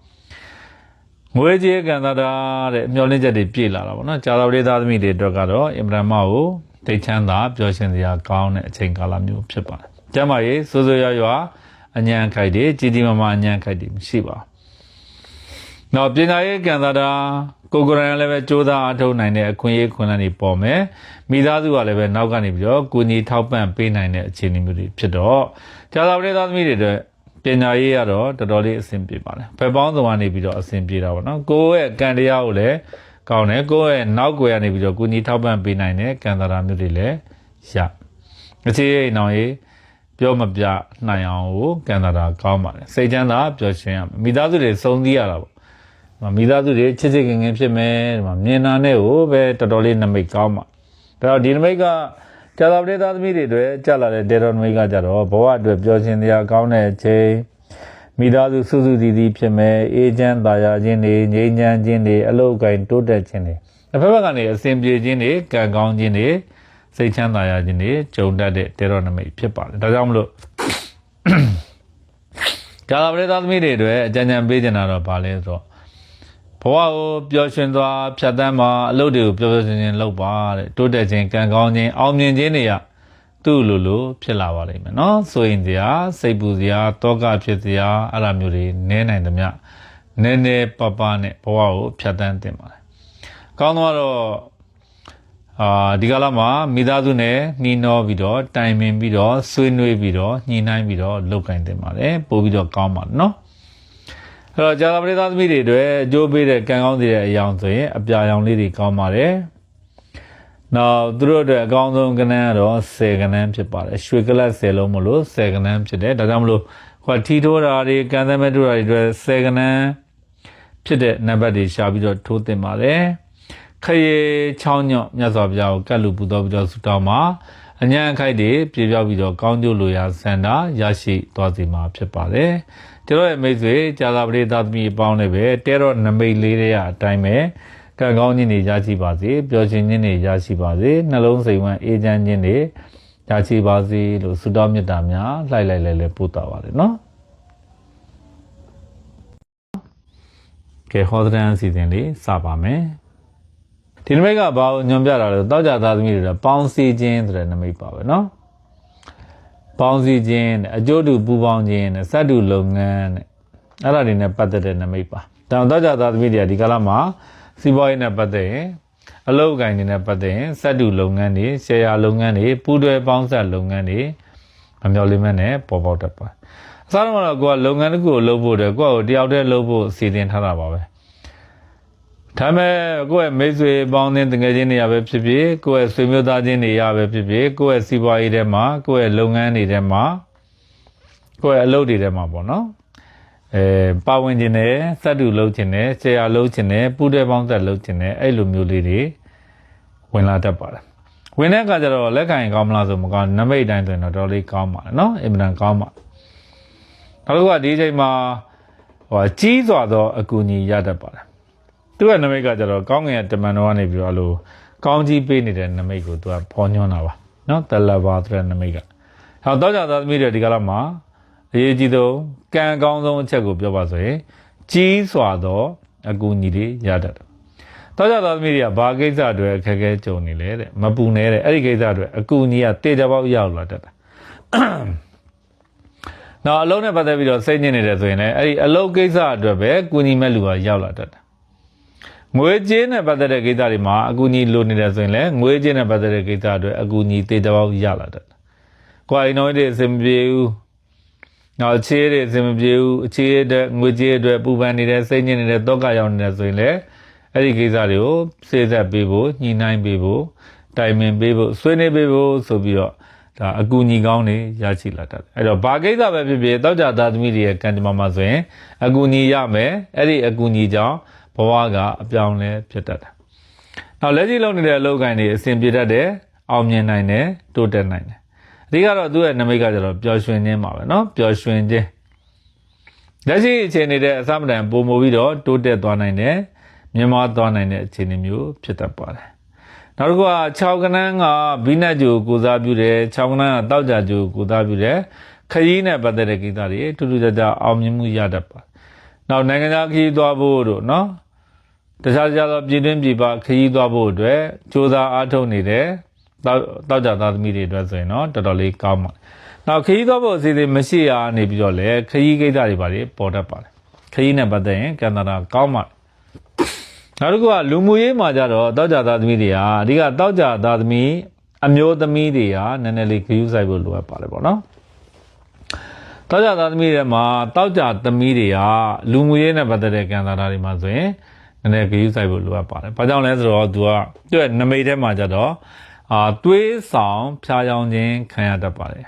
ငွေကြေးကံတာတဲ့မျောလင်းချက်တွေပြည့်လာတာပေါ့နော်ကြာသာပရိသတ်သမီးတွေအတွက်ကတော့အင်မတန်မှကိုတိတ်ချမ်းသာပျော်ရွှင်စရာကောင်းတဲ့အချိန်ကာလမျိုးဖြစ်ပါတယ်ကျမ်းမာရေးစိုးစိုးရွားရွားအញ្ញံခိုက်တွေကြီးကြီးမားမားအញ្ញံခိုက်တွေမရှိပါဘူးနောက်ပညာရေးကံတာကိုယ်ကိုယ်တိုင်လည်းပဲစူးစမ်းအားထုတ်နိုင်တဲ့အခွင့်အရေးခွင့်လန်းတွေပေါ်မယ်မိသားစုကလည်းပဲနောက်ကနေပြီးတော့ကိုညီထောက်ပံ့ပေးနိုင်တဲ့အခြေအနေမျိုးတွေဖြစ်တော့ကြာသာပရိသတ်သမီးတွေအတွက်ပညာရေးကတော့တော်တော်လေးအဆင်ပြေပါတယ်ဖက်ပေါင်းစုံကနေပြီးတော့အဆင်ပြေတာပေါ့နော်ကိုယ့်ရဲ့ကံတရားကိုလည်းကောင်းတယ်ကိုယ့်ရဲ့နောက်ွယ်ကနေပြီးတော့ကိုညီထောက်ပံ့ပေးနိုင်တဲ့ကံတာမျိုးတွေလည်းရအခြေအနေအောင်ရေးပြောမပြနိုင်အောင်ကိုကံတာကောင်းပါတယ်စိတ်ချမ်းသာပျော်ရွှင်ရမိသားစုတွေစုံစည်းရတာပေါ့မိသားစုတွေချစ်ချစ်ခင်ခင်ဖြစ်မယ်ဒီမှာမြင်နာနဲ့ကိုပဲတော်တော်လေးနမိတ်ကောင်းပါဒါတော့ဒီနမိတ်ကကြာသာပရိသတ်သမီးတွေအတွက်ကြာလာတဲ့တေရောနမိတ်ကကြတော့ဘဝအတွက်ပျော်ရွှင်စရာကောင်းတဲ့အချိန်မိသားစုစုစုစည်းစည်းဖြစ်မယ်အေးချမ်းသာယာခြင်းတွေငြိမ်းချမ်းခြင်းတွေအလုပ်အကိုင်တိုးတက်ခြင်းတွေတစ်ဖက်ဘက်ကနေအစဉ်ပြေခြင်းတွေကံကောင်းခြင်းတွေစိတ်ချမ်းသာရခြင်းတွေကြုံတတ်တဲ့တေရောနမိတ်ဖြစ်ပါတယ်ဒါကြောင့်မလို့ကြာသာပရိသတ်သမီးတွေအတွက်အကြံဉာဏ်ပေးချင်တာတော့ဘာလဲဆိုတော့ဘဝကိုပျော်ရွှင်စွာဖြတ်သန်းမှာအလုပ်တွေကိုပျော်ပျော်ရွှင်ရွှင်လုပ်ပါတဲ့တိုးတက်ခြင်းကံကောင်းခြင်းအောင်မြင်ခြင်းတွေကသူ့လိုဖြစ်လာပါလိမ့်မယ်နော်ဆိုရင်စရာစိတ်ပူစရာတောကဖြစ်စရာအဲ့လိုမျိုးတွေနည်းနိုင်သမျှနည်းနည်းပပနဲ့ဘဝကိုဖြတ်သန်းတင်ပါတယ်ကောင်းတော့ ဒီကလာမှာမိသားစုနဲ့နှီးနှောပြီးတော့တိုင်ပင်ပြီးတော့ဆွေးနွေးပြီးတော့ညှိနှိုင်းပြီးတော့လုပ်ကင်တင်ပါတယ်ပို့ပြီးတော့ကောင်းပါတယ်နော်အဲ့တော့ကြာသာပရိသတ်သမီးတွေအတွက်အကျိုးပေးတဲ့ကံကောင်းတဲ့အရာဆိုရင်အပြာရောင်လေးတွေကောင်းပါတယ်နောက်သူတို့အတွက်အကောင်းဆုံးကဏ္ဍကတော့10ကဏ္ဍဖြစ်ပါတယ်ရွှေကလပ်10လုံးမလို့10ကဏ္ဍဖြစ်တယ်ဒါကြောင့်မလို့ထီထိုးတာတွေကံသမက်ထိုးတာတွေအတွက်10ကဏ္ဍဖြစ်တဲ့နံပါတ်တွေရှာပြီးတော့ထိုးတင်ပါတယ်ခရေချောင်းညော့မြတ်စွာဘုရားကိုကတ်လူပူတော်ပြီးတော့ဆုတောင်းမှာအញ្ញံအခိုက်တွေပြေပြောက်ပြီးတော့ကောင်းကျိုးလိုရာဆန္ဒရရှိသွားစေမှာဖြစ်ပါတယ်ကျွန်တော်ရဲ့မိတ်ဆွေကြာသာပရိသတ်သမီးအပေါင်းလည်းပဲတဲတော့နမိတ်လေးတွေအတိုင်းပဲကံကောင်းခြင်းတွေရရှိပါစေပျော်ရွှင်ခြင်းတွေရရှိပါစေနှလုံးစိမ်ဝမ်းအေးချမ်းခြင်းတွေရရှိပါစေလို့ဆုတောင်းမေတ္တာများလှိုက်လဲပို့တာပါတယ်နော်ကဲဟောတဲ့အစီအစဉ်လေးစပါမယ်ဒီနမိတ်ကဘာကိုညွှန်ပြတာလဲတောက်ကြသားသမီးတွေပေါင်းစည်းခြင်းဆိုတဲ့နမိတ်ပါပဲနော်ပေါင်းစည်းခြင်းအကျိုးတူပူပေါင်းခြင်းနဲ့စက်တူလုပ်ငန်းနဲ့အဲ့ဒါတွေနဲ့ပတ်သက်တဲ့နမိတ်ပါတောက်ကြသားသမီးတွေကဒီကာလမှာစီးပွားရေးနဲ့ပတ်သက်ရင်အလုပ်အကိုင်တွေနဲ့ပတ်သက်ရင်စက်တူလုပ်ငန်းတွေရှယ်ယာလုပ်ငန်းတွေပူးတွဲပေါင်းဆက်လုပ်ငန်းတွေအမျှော်လင့်မဲ့နဲ့ပေါ်ပေါက်တတ်ပါအစားတော့ကိုကလုပ်ငန်းတစ်ခုကိုလုပ်ဖို့တဲ့ကိုယ့်ကိုတယောက်တည်းလုပ်ဖို့စီစဉ်ထားတာပါပဲဒါမဲ့ကိုယ့်ရဲ့မိတ်ဆွေပေါင်းတဲ့တငယ်ချင်းတွေရပဲဖြစ်ဖြစ်ကိုယ့်ရဲ့ဆွေမျိုးသားချင်းတွေရပဲဖြစ်ဖြစ်ကိုယ့်ရဲ့စီးပွားရေးထဲမှာကိုယ့်ရဲ့လုပ်ငန်းတွေထဲမှာကိုယ့်ရဲ့အလုပ်တွေထဲမှာပေါ့နော်ပါဝင်ခြင်းနဲ့စက်တူလုပ်ခြင်းနဲ့ရှယ်ယာလုပ်ခြင်းနဲ့ပူးတွဲပေါင်းဆက်လုပ်ခြင်းနဲ့အဲ့လိုမျိုးလေးတွေဝင်လာတတ်ပါတယ်ဝင်တဲ့အခါကျတော့လက်ခံရင်ကောင်းမလားဆိုမကောင်းနမိတ်တိုင်းဆိုရင်တော့တော်လေးကောင်းပါတယ်နော်အင်မတန်ကောင်းပါနောက်တစ်ခုကဒီအချိန်မှာကြီးစွာသောအကူအညီရတတ်ပါတယ်သူကနမိတ်ကကျတော့ကောင်းငင်တမန်တော်ကနေပြီးတော့လို့ကောင်းကြီးပေးနေတဲ့နမိတ်ကိုသူကဖော်ညွှန်းတာပါနော်တလဘာဆိုတဲ့နမိတ်ကဟောတော့ကြသားသမီးတွေဒီကလာမှာအရေးကြီးဆုံးကံကောင်းဆုံးအချက်ကိုပြောပါဆိုရင်ကြီးစွာသောအကူအညီတွေရတတ်တယ်တော့ကြသားသမီးတွေကဘာကိစ္စတွေအခက်အခဲကြုံနေလဲတဲ့မပူနေတဲ့အဲ့ဒီကိစ္စတွေအကူအညီကတေချာပေါက်ရောက်လာတတ်တယ်နောက်အလုံးနဲ့ပတ်သက်ပြီးတော့စိတ်ညစ်နေတယ်ဆိုရင်လည်းအဲ့ဒီအလုံးကိစ္စအတွက်ပဲကူညီမဲ့လူကရောက်လာတတ်တယ်ငွေကြေးနဲ့ပတ်သက်တဲ့ကိစ္စတွေမှာအကူအညီလိုနေတယ်ဆိုရင်လည်းငွေကြေးနဲ့ပတ်သက်တဲ့ကိစ္စအတွက်အကူအညီတေချာပေါက်ရလာတတ်တယ်။ကိုယ်အိမ်တော်တွေအဆင်မပြေဘူး။နောက်အခြေတွေအဆင်မပြေဘူး။အခြေတဲ့ငွေကြေးအတွက်ပူပန်နေတဲ့စိတ်ညစ်နေတဲ့တောကရောက်နေတယ်ဆိုရင်လည်းအဲ့ဒီကိစ္စတွေကိုစေဆက်ပေးဖို့ညှိနှိုင်းပေးဖို့တိုင်ပင်ပေးဖို့ဆွေးနွေးပေးဖို့ဆိုပြီးတော့ဒါအကူအညီကောင်းတွေရရှိလာတတ်တယ်အဲ့တော့ဘာကိစ္စပဲဖြစ်ဖြစ်တောက်ကြသားသမီးတွေရဲ့ကံကြမ္မာမှာဆိုရင်အကူအညီရမယ်အဲ့ဒီအကူအညီကြောင့်ဘဝကအပြောင်းလဲဖြစ်တတ်တယ်နောက်လက်ရှိလုပ်နေတဲ့အလုပ်ကိုင်တွေအဆင်ပြေတတ်တယ်အောင်မြင်နိုင်တယ်တိုးတက်နိုင်တယ်အဓိကတော့သူ့ရဲ့နမိတ်ကကျတော့ပျော်ရွှင်ခြင်းပါပဲเนาะပျော်ရွှင်ခြင်းလက်ရှိအခြေအနေတဲ့အစမတန်ပုံမူပြီးတော့တိုးတက်သွားနိုင်တယ်မြင့်မားသွားနိုင်တဲ့အခြေအနေမျိုးဖြစ်တတ်ပါတယ်နောက်တစ်ခုက6ကဏ္ဍကဘိနတ်ဂျိုကိုစားပြုတယ်6ကဏ္ဍကတောက်ကြဂျိုကိုစားပြုတယ်ခရီးနဲ့ပတ်သက်တဲ့ကိစ္စတွေထူးထူးခြားခြားအောင်မြင်မှုရတတ်ပါတယ်နောက်နိုင်ငံခြားခရီးသွားဖို့တို့เนาะတခြားသောပြည်တွင်းပြည်ပခရီးသွားဖို့အတွက်စ조사အားထုတ်နေတဲ့တောက်ကြသားသမီးတွေအတွက်ဆိုရင်တော့တော်တော်လေးကောင်းပါတယ်နောက်ခရီးသွားဖို့အစီအစဉ်မရှိရနေပြီးတော့လေခရီးကိစ္စတွေပါလေပေါ်တတ်ပါတယ်ခရီးနဲ့ပတ်သက်ရင်ကံတာကောင်းပါတယ်နောက်တစ်ခုကလူမှုရေးမှာကြတော့တောက်ကြသားသမီးတွေဟာအဓိကတောက်ကြသားသမီးအမျိုးသမီးတွေဟာနည်းနည်းလေးခယူးဆိုင်ဖို့လိုအပ်ပါတယ်ပေါ့နော်တောက်ကြသားသမီးတွေမှာတောက်ကြသမီးတွေဟာလူမှုရေးနဲ့ပတ်သက်တဲ့ကံတာတွေမှာဆိုရင်နည်းနည်းခယူးဆိုင်ဖို့လိုအပ်ပါတယ်ဘာကြောင့်လဲဆိုတော့သူကသူ့ရဲ့နမိတ်ထဲမှာကြတော့သွေးဆောင်ဖျားယောင်းခြင်းခံရတတ်ပါတယ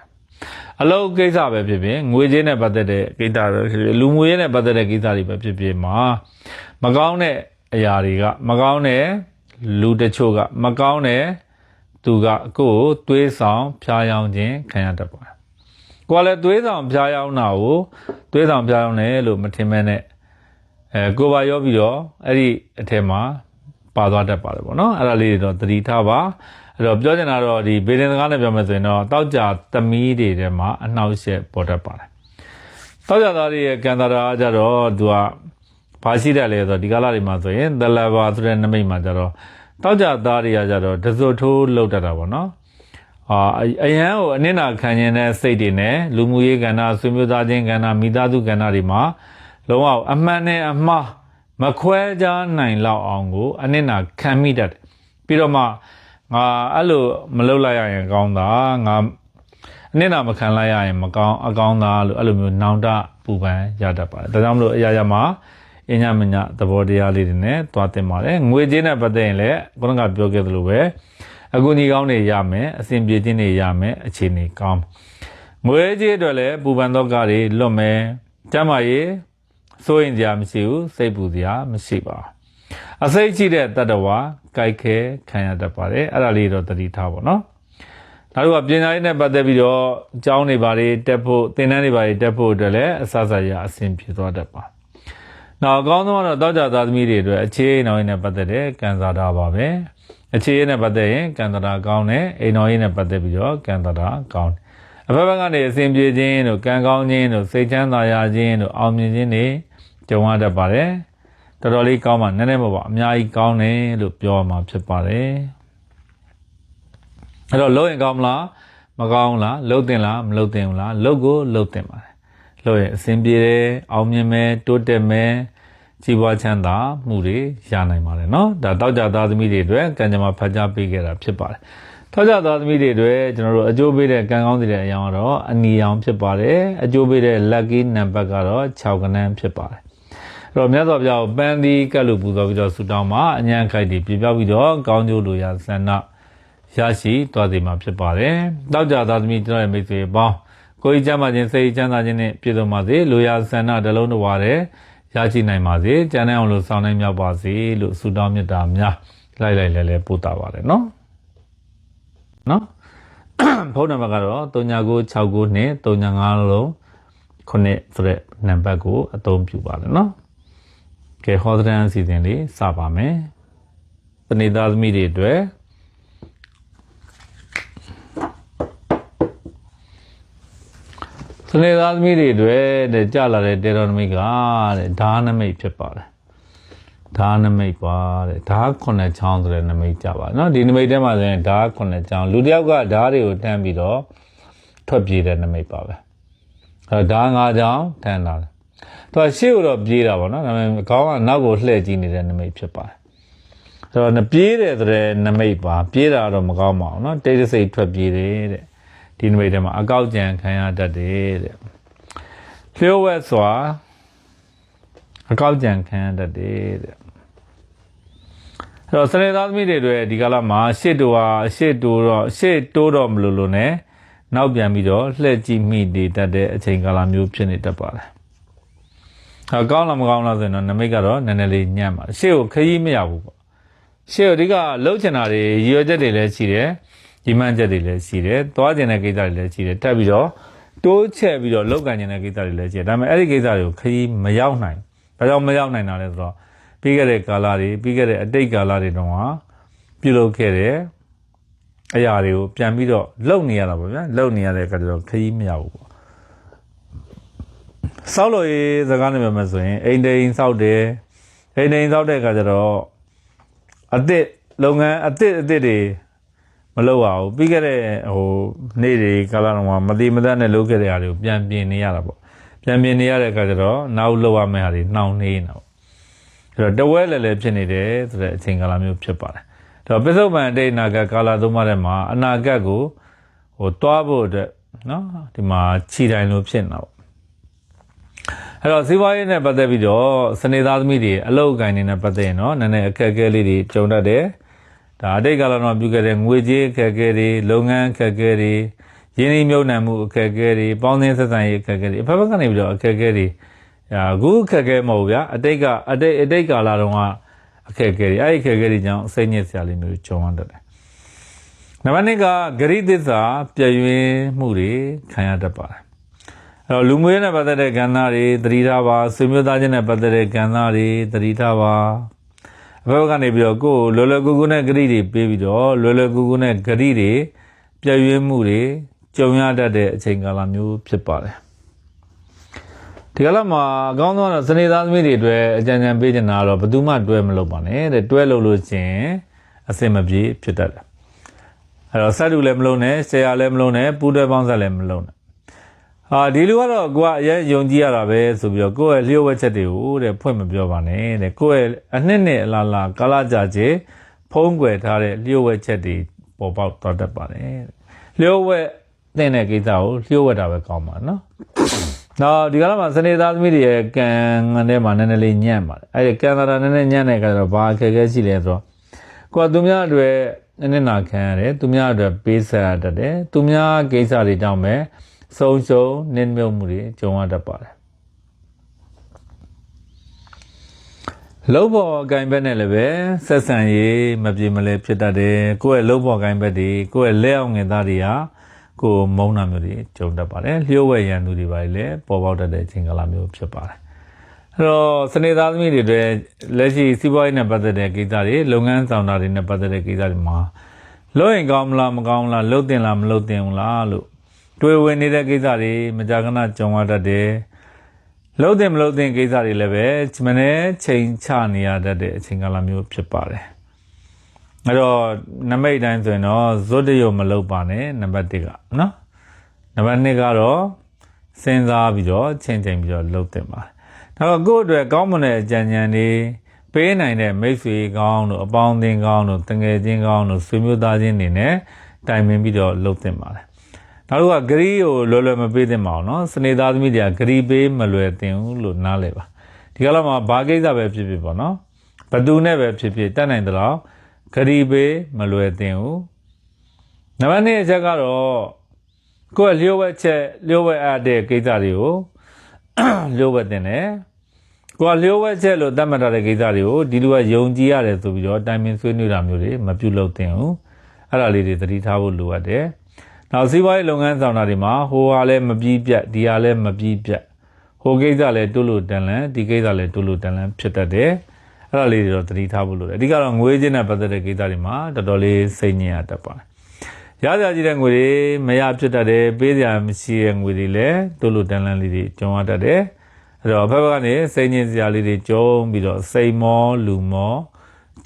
်အလုပ်ကိစ္စပဲဖြစ်ဖြစ်ငွေကြေးနဲ့ပတ်သက်တဲ့ကိစ္စတွေဖြစ်ဖြစ်လူမှုရေးနဲ့ပတ်သက်တဲ့ကိစ္စတွေပဲဖြစ်ဖြစ်မှာမကောင်းတဲ့အရာတွေကမကောင်းတဲ့လူတချို့ကမကောင်းတဲ့သူကကိုယ်ကိုသွေးဆောင်ဖျားယောင်းခြင်းခံရတတ်ပါတယ်ကိုယ်လည်းသွေးဆောင်ဖျားယောင်းတာကိုသွေးဆောင်ဖျားယောင်းတယ်လို့မထင်မဲ့နဲ့ကိုယ်ပါရောပြီးတော့အဲ့ဒီအထက်မှာပါသွားတတ်ပါတယ်ပေါ့နော်အဲ့ဒါလေးတွေတော့သတိထားပါအဲ့တော့ပြောချင်တာတော့ဒီဘေးတင်စကားနဲ့ပြောမယ်ဆိုရင်တော့တောက်ကြသမီးတွေထဲမှာအနှောက်အယှက်ပေါ်တတ်ပါတယ်တောက်ကြသားတွေရဲ့ကံတာရာကြတော့သူကဘာရှိတယ်လဲဆိုတော့ဒီကာလတွေမှာဆိုရင်သလဘာဆိုတဲ့နမိတ်မှာကြတော့တောက်ကြသားတွေကကြတော့တစွတ်ထိုးလောက်တတ်တာပေါ့နော်အရန်ကိုအနစ်နာခံခြင်းတဲ့စိတ်တွေနဲ့လူမှုရေးကဏ္ဍဆွေမျိုးသားချင်းကဏ္ဍမိသားစုကဏ္ဍတွေမှာလုံးဝအမှန်နဲ့အမှားမခွဲခြားနိုင်လောက်အောင်ကိုအနစ်နာခံမိတတ်တယ်ပြီးတော့မှ ငါအဲ့လိုမလုပ်လိုက်ရရင်ကောင်းတာငါအနစ်နာမခံလိုက်ရရင်မကောင်းအကောင်းသားလို့အဲ့လိုမျိုးနောင်တပူပန်ရတတ်ပါတယ်ဒါကြောင့်မလို့အရာရာမှာအညမညသဘောတရားလေးတွေနဲ့တွားတင်ပါတယ်ငွေကြေးနဲ့ပတ်သက်ရင်လည်းခုနကပြောခဲ့သလိုပဲအခုညီကောင်းတွေရမယ်အစဉ်ပြေခြင်းတွေရမယ်အခြေအနေကောင်းငွေကြေးအတွက်လည်းပူပန်တော့ကတွေလွတ်မယ်ကျမ်းမာရေးစိုးရင်စရာမရှိဘူးစိတ်ပူစရာမရှိပါအစိတ်ရှိတဲ့တတ္တဝါကြိုက်ခဲခံရတတ်ပါတယ်အဲ့ဒါလေးတော့သတိထားပါနော်နောက်တစ်ခုကပညာရေးနဲ့ပတ်သက်ပြီးတော့အကြောင်းတွေဘာတွေတက်ဖို့သင်တန်းတွေဘာတွေတက်ဖို့အတွက်လည်းအစစရအစဉ်ပြေသွားတတ်ပါနောက်အကောင်းဆုံးကတော့တောက်ကြသားသမီးတွေအတွက်အခြေအနေနဲ့ပတ်သက်တဲ့ကံစားတာပါပဲအခြေအနေနဲ့ပတ်သက်ရင်ကံစားတာကောင်းတယ်အိမ်တော်ရေးနဲ့ပတ်သက်ပြီးတော့ကံစားတာကောင်းတယ်အဖက်ဖက်ကနေအစဉ်ပြေခြင်းတို့ကံကောင်းခြင်းတို့စိတ်ချမ်းသာရခြင်းတို့အောင်မြင်ခြင်းတွေကြုံရတတ်ပါတယ်တော်တော်လေးကောင်းမှနည်းနည်းမပေါ့အများကြီးကောင်းတယ်လို့ပြောမှာဖြစ်ပါတယ်အဲ့တော့လုံးရင်ကောင်းမလားမကောင်းလားလှုပ်တင်လားမလှုပ်တင်ဘူးလားလှုပ်ကိုလှုပ်တင်ပါတယ်လှုပ်ရင်အစဉ်ပြေတယ်အောင်မြင်မယ်တိုးတက်မယ်ကြီးပွားချမ်းသာမှုတွေရနိုင်ပါတယ်เนาะဒါတောက်ကြသားသမီးတွေအတွက်ကံကြမ္မာဖတ်ကြားပေးခဲ့တာဖြစ်ပါတယ်ထောက်ကြသားသမီးတွေအတွက်ကျွန်တော်တို့အကျိုးပေးတဲ့ကံကောင်းတဲ့အရာကတော့အနီရောင်ဖြစ်ပါတယ်အကျိုးပေးတဲ့ lucky number ကတော့6ခန်းဖြစ်ပါတယ်အဲ့တော့မြတ်စွာဘုရားကိုပန်းသီးကတ်လို့ပူဇော်ပြီးတော့ဆုတောင်းမှာအញ្ញံခိုက်တွေပြပြောက်ပြီးတော့ကောင်းကျိုးလိုရာဆန္ဒရရှိသွားစေမှာဖြစ်ပါတယ်တောက်ကြသားသမီးကျွန်တော်ရဲ့မိတ်ဆွေပေါင်းကိုယ်ကြီးချမ်းသာခြင်းစိတ်ချမ်းသာခြင်းနဲ့ပြည့်စုံပါစေလိုရာဆန္ဒတစ်လုံးတစ်ဝါတဲ့ရရှိနိုင်ပါစေကျန်တဲ့အောင်လို့ဆောင်နိုင်မြောက်ပါစေလို့ဆုတောင်းမြတ်တာများလိုက်လဲပို့တာပါတယ်နော်ဖုန်းနံပါတ်ကတော့3969နဲ့39လုံး9ဆိုတဲ့နံပါတ်ကိုအသုံးပြုပါတယ်နော်ကဲဟောတဲ့န်းအစီအစဉ်လေးစပါမယ်တနေ့သားသမီးတွေအတွက်တနေ့သားသမီးတွေအတွက်တဲ့ကြာလာတဲ့တေတော်နမိတ်ကတဲ့ဓာနမိတ်ဖြစ်ပါတယ်ဓာနမိတ်ပါတဲ့ဓာ9ချောင်းဆိုတဲ့နမိတ်ကြပါเนาะဒီနမိတ်ထဲမှာဆိုရင်ဓာ9ချောင်းလူတယောက်ကဓာတွေကိုတန်းပြီးတော့ထွက်ပြေးတဲ့နမိတ်ပါပဲအဲဓာ9ချောင်းတန်းလာတယ်သူကရှေ့ကိုတော့ပြေးတာပေါ့เนาะဒါပေမဲ့ခေါင်းကနောက်ကိုလှည့်ကြည့်နေတဲ့နမိတ်ဖြစ်ပါတယ်ဆိုတော့ပြေးတယ်ဆိုတဲ့နမိတ်ပါပြေးတာတော့မကောင်းပါဘူးเนาะတိတ်တဆိတ်ထွက်ပြေးတယ်တဲ့ဒီနမိတ်ထဲမှာအကောက်ကြံခံရတတ်တယ်တဲ့လျှို့ဝှက်စွာအကောက်ကြံခံရတတ်တယ်တဲ့အဲ့တော့စနေသားသမီးတွေတွေဒီကလာမှာရှေ့တိုးတော့မလို့နဲ့နောက်ပြန်ပြီးတော့လှည့်ကြည့်မိတည်တတ်တဲ့အချိန်ကာလမျိုးဖြစ်နေတတ်ပါတယ်။ကောင်းလားမကောင်းလားဆိုရင်တော့နမိတ်ကတော့နည်းနည်းလေးညံ့ပါတယ်။ရှေ့ကိုခရီးမရဘူးပေါ့။ရှေ့ကိုဒီကလှုပ်ချင်တာတွေရည်ရွယ်ချက်တွေလည်းရှိတယ်။ဒီမှန်ချက်တွေလည်းရှိတယ်။သွားကျင်တဲ့ကိစ္စတွေလည်းရှိတယ်။တက်ပြီးတော့တိုးချက်ပြီးတော့လောက်ကန်ကျင်တဲ့ကိစ္စတွေလည်းရှိတယ်။ဒါပေမဲ့အဲ့ဒီကိစ္စတွေကိုခရီးမရောက်နိုင်။ဘာကြောင့်မရောက်နိုင်တာလဲဆိုတော့ပြီးခဲ့တဲ့ကာလတွေပြီးခဲ့တဲ့အတိတ်ကာလတွေတုန်းကပြုလုပ်ခဲ့တဲ့အရာတွေကိုပြန်ပြီးတော့လုပ်နေရတာပေါ့ဗျာလုပ်နေရတဲ့အခါကျတော့ခရီးမရဘူးပေါ့စောက်လို့ရေးစကားနဲ့ပြောမယ်ဆိုရင်အိမ်တိန်စောက်တယ်အိမ်တိန်စောက်တဲ့အခါကျတော့အသစ်လုပ်ငန်းအသစ်တွေမလုပ်ရဘူးပြီးခဲ့တဲ့နေ့တွေကာလတုန်းကမတိမသက်နဲ့လုပ်ခဲ့တဲ့ဟာတွေကိုပြန်ပြင်နေရတာပေါ့ပြန်ပြင်နေရတဲ့အခါကျတော့နောက်လုပ်ရမယ့်ဟာတွေနှောင့်နှေးနေတာပေါ့အဲ့တော့တဝဲလည်းဖြစ်နေတယ်ဆိုတဲ့အချိန်ကာလမျိုးဖြစ်ပါတယ်တော့ပစ္စုပန်အတိတ်အနာဂတ်ကာလသုံးပါးထဲမှာအနာဂတ်ကိုတွားဖို့အတွက်နော်ဒီမှာခြိတိုင်လို့ဖြစ်နေတာပေါ့အဲ့တော့စီးပွားရေးနဲ့ပတ်သက်ပြီးတော့စနေသားသမီးတွေအလုပ်အကိုင်တွေနဲ့ပတ်သက်ရင်တော့နည်းနည်းအခက်အခဲလေးတွေကြုံတတ်တယ်ဒါအတိတ်ကာလတော့ပြုခဲ့တဲ့ငွေကြေးအခက်အခဲတွေလုပ်ငန်းအခက်အခဲတွေရင်းနှီးမြှုပ်နှံမှုအခက်အခဲတွေပေါင်းသင်းဆက်ဆံရေးအခက်အခဲတွေအဖက်ဖက်ကနေပြီးတော့အခက်အခဲတွေအခုအခက်အခဲမဟုတ်ဘူးဗျာအတိတ်ကာလတုန်းကအခက်အခဲတွေအဲ့ဒီအခက်အခဲတွေကြောင့်စိတ်ညစ်စရာလေးမျိုးကြုံရတတ်တယ်။နံပါတ်2ကဂရိသစ္စာပြည့်ဝမှုတွေခံရတတ်ပါတယ်။အဲ့တော့လူမျိုးနဲ့ပတ်သက်တဲ့ကဏ္ဍတွေသတိထားပါဆွေမျိုးသားချင်းနဲ့ပတ်သက်တဲ့ကဏ္ဍတွေသတိထားပါအဘက်ကနေပြီးတော့ကိုယ်လွယ်လွယ်ကူကူနဲ့ဂရိတွေပေးပြီးတော့လွယ်လွယ်ကူကူနဲ့ဂရိတွေပြည့်ဝမှုတွေကြုံရတတ်တဲ့အချိန်ကာလမျိုးဖြစ်ပါတယ်။ဒီကလာမှာအကောင်းဆုံးတော့စနေသားသမီးတွေအတွက်အကြံဉာဏ်ပေးချင်တာတော့ဘယ်သူမှတွဲမလုပ်ပါနဲ့တဲ့တွဲလုပ်လို့ချင်းအဆင်မပြေဖြစ်တတ်တယ်အဲ့တော့ဆက်တူလည်းမလုပ်နဲ့ဆရာလည်းမလုပ်နဲ့ပူးတွဲပေါင်းဆက်လည်းမလုပ်နဲ့ဒီလူကတော့ကိုကအရင်ယုံကြည်ရတာပဲဆိုပြီးတော့ကိုယ့်ရဲ့လျှို့ဝှက်ချက်တွေကိုတဲ့ဖွင့်မပြောပါနဲ့တဲ့ကိုယ့်ရဲ့အနှစ်နဲ့အလားကာလကြာချေဖုံးကွယ်ထားတဲ့လျှို့ဝှက်ချက်တွေ ပေါ်ပေါက်သွားတတ်ပါတယ်လျှို့ဝှက်တဲ့ကိစ္စကိုလျှို့ဝှက်တာပဲကောင်းပါနော်နောက်ဒီကနေ့မှာစနေသားသမီးတွေရဲ့ကံငန်းထဲမှာနည်းနည်းလေးညံ့ပါတယ်အဲ့ဒီကံသာနည်းနည်းညံ့တဲ့အခါကျတော့ဘာအခက်အခဲရှိလဲဆိုတော့ကိုယ်သူများတွေနည်းနည်းနာခံရတယ်သူများတွေပေးဆက်ရတတ်တယ်သူများကိစ္စတွေကြောင့်ပဲဆုံးရှုံးနစ်မြုပ်မှုတွေကြုံရတတ်ပါတယ်လုံးပေါ်အကင်ဘက်နဲ့လည်းပဲဆက်ဆံရေးမပြေမလဲဖြစ်တတ်တယ်ကိုယ့်ရဲ့လုံးပေါ်အကင်ဘက်တွေကိုယ့်ရဲ့လက်အောင်ငယ်သားတွေဟာကိုယ်မုန်းတာမျိုးတွေကြုံတတ်ပါတယ်လျှို့ဝှက်ရန်သူတွေပါလေပေါ်ပေါက်တတ်တဲ့အချိန်ကာလမျိုးဖြစ်ပါတယ်အဲ့တော့စနေသားသမီးတွေအတွက်လက်ရှိစီးပွားရေးနဲ့ပတ်သက်တဲ့ကိစ္စတွေလုပ်ငန်းဆောင်တာတွေနဲ့ပတ်သက်တဲ့ကိစ္စတွေမှာလုပ်ရင်ကောင်းမလားမကောင်းလားလုပ်တင်လားမလုပ်တင်ဘူးလားလို့တွေးဝင်နေတဲ့ကိစ္စတွေမကြာခဏကြုံရတတ်တယ်လုံးတင်မလုံးတင်ကိစ္စတွေလည်းပဲမနေ့ချိန်ချနေရတတ်တဲ့အချိန်ကာလမျိုးဖြစ်ပါတယ်အဲ့တော့နမိတ်တိုင်းဆိုရင်တော့ဇွတ်တရုံမလုပ်ပါနဲ့နံပါတ်1ကနော်နံပါတ်2ကတော့စဉ်းစားပြီးတော့ချိန်ချိန်ပြီးတော့လုပ်တင်ပါတယ်နောက်ကိုယ့်အတွက်ကောင်းမွန်တဲ့အကြံဉာဏ်တွေပေးနိုင်တဲ့မိတ်ဆွေကောင်းတို့အပေါင်းအသင်းကောင်းတို့တငယ်ချင်းကောင်းတို့ဆွေမျိုးသားချင်းတွေနဲ့တိုင်ပင်ပြီးတော့လုပ်တင်ပါတယ်နောက်တစ်ခုကဂရီကိုလွယ်လွယ်မပေးသင့်ပါဘူးเนาะစနေသားသမီးတွေကဂရီပေးမလွယ်သင့်ဘူးလို့နားလည်ပါဒီကလာမှာဘာကိစ္စပဲဖြစ်ဖြစ်ပေါ့เนาะဘသူနဲ့ပဲဖြစ်ဖြစ်တတ်နိုင်သလောက်ဂရီပေးမလွယ်သင့်ဘူးနံပါတ်2အချက်ကတော့ကိုယ့်လျှို့ဝှက်ချက်လျှို့ဝှက်အပ်တဲ့ကိစ္စတွေကိုလျှို့ဝှက်တင်တယ်ကိုယ်လျှို့ဝှက်ချက်လို့သတ်မှတ်ထားတဲ့ကိစ္စတွေကိုဒီလူကယုံကြည်ရတယ်ဆိုပြီးတော့တိုင်ပင်ဆွေးနွေးတာမျိုးတွေမပြုလုပ်သင့်ဘူးအဲ့ဒါလေးတွေသတိထားဖို့လိုအပ်တယ်နောက်စီးပွားရေးလုပ်ငန်းဆောင်တာတွေမှာဟိုဟာလည်းမပြီးပြတ်ဒီဟာလည်းမပြီးပြတ်ဟိုကိစ္စလည်းတွလို့တန်လန်ဒီကိစ္စလည်းတွလို့တန်လန်ဖြစ်တတ်တယ်အဲ့ဒါလေးတွေတော့သတိထားဖို့လိုတယ်အဓိကတော့ငွေချင်းနဲ့ပတ်သက်တဲ့ကိစ္စတွေမှာတော်တော်လေးစိတ်ညစ်ရတတ်ပါတယ်ရစရာကြီးတဲ့ငွေတွေမရဖြစ်တတ်တယ်ပေးစရာမရှိတဲ့ငွေတွေလည်းတွလို့တန်လန်လေးတွေကြုံရတတ်တယ်အဲ့တော့ဘက်ကနေစိတ်ညစ်စရာလေးတွေကြုံပြီးတော့စိတ်မောလူမော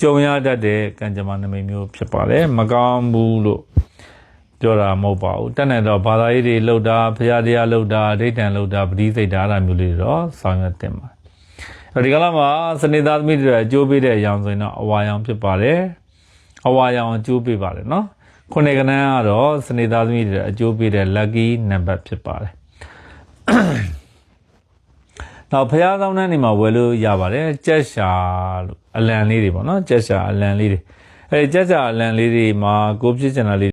ကြုံရတတ်တဲ့ကံကြမ္မာနမိတ်မျိုးဖြစ်ပါတယ်မကောင်းဘူးလို့ပြောတာမဟုတ်ပါဘူးတက်နေတော့ဘာသာရေးတွေလှုပ်တာဖရာတရားလှုပ်တာဒိဋ္ဌံလှုပ်တာပဋိစိတ်တာအဲ့ဒါမျိုးလေးတွေတော့ဆောင်ရွက်တင်ပါဒီကလာမှာစနေသားသမီးတွေအကျိုးပေးတဲ့အရောင်ဆိုရင်တော့အဝါရောင်ဖြစ်ပါတယ်အဝါရောင်အကျိုးပေးပါတယ်နော်ခုနှစ်ကနန်းကတော့စနေသားသမီးတွေအကျိုးပေးတဲ့ lucky number ဖြစ်ပါတယ်နောက်ဖရာဆောင်တဲ့နေမှာဝယ်လို့ရပါတယ်ကြက်ရှာလို့အလံလေးတွေပေါ့နော်ကြက်ရှာအလံလေးတွေအဲဒီကြက်ရှာအလံလေးတွေမှာကိုဖြစ်ချင်တာလေး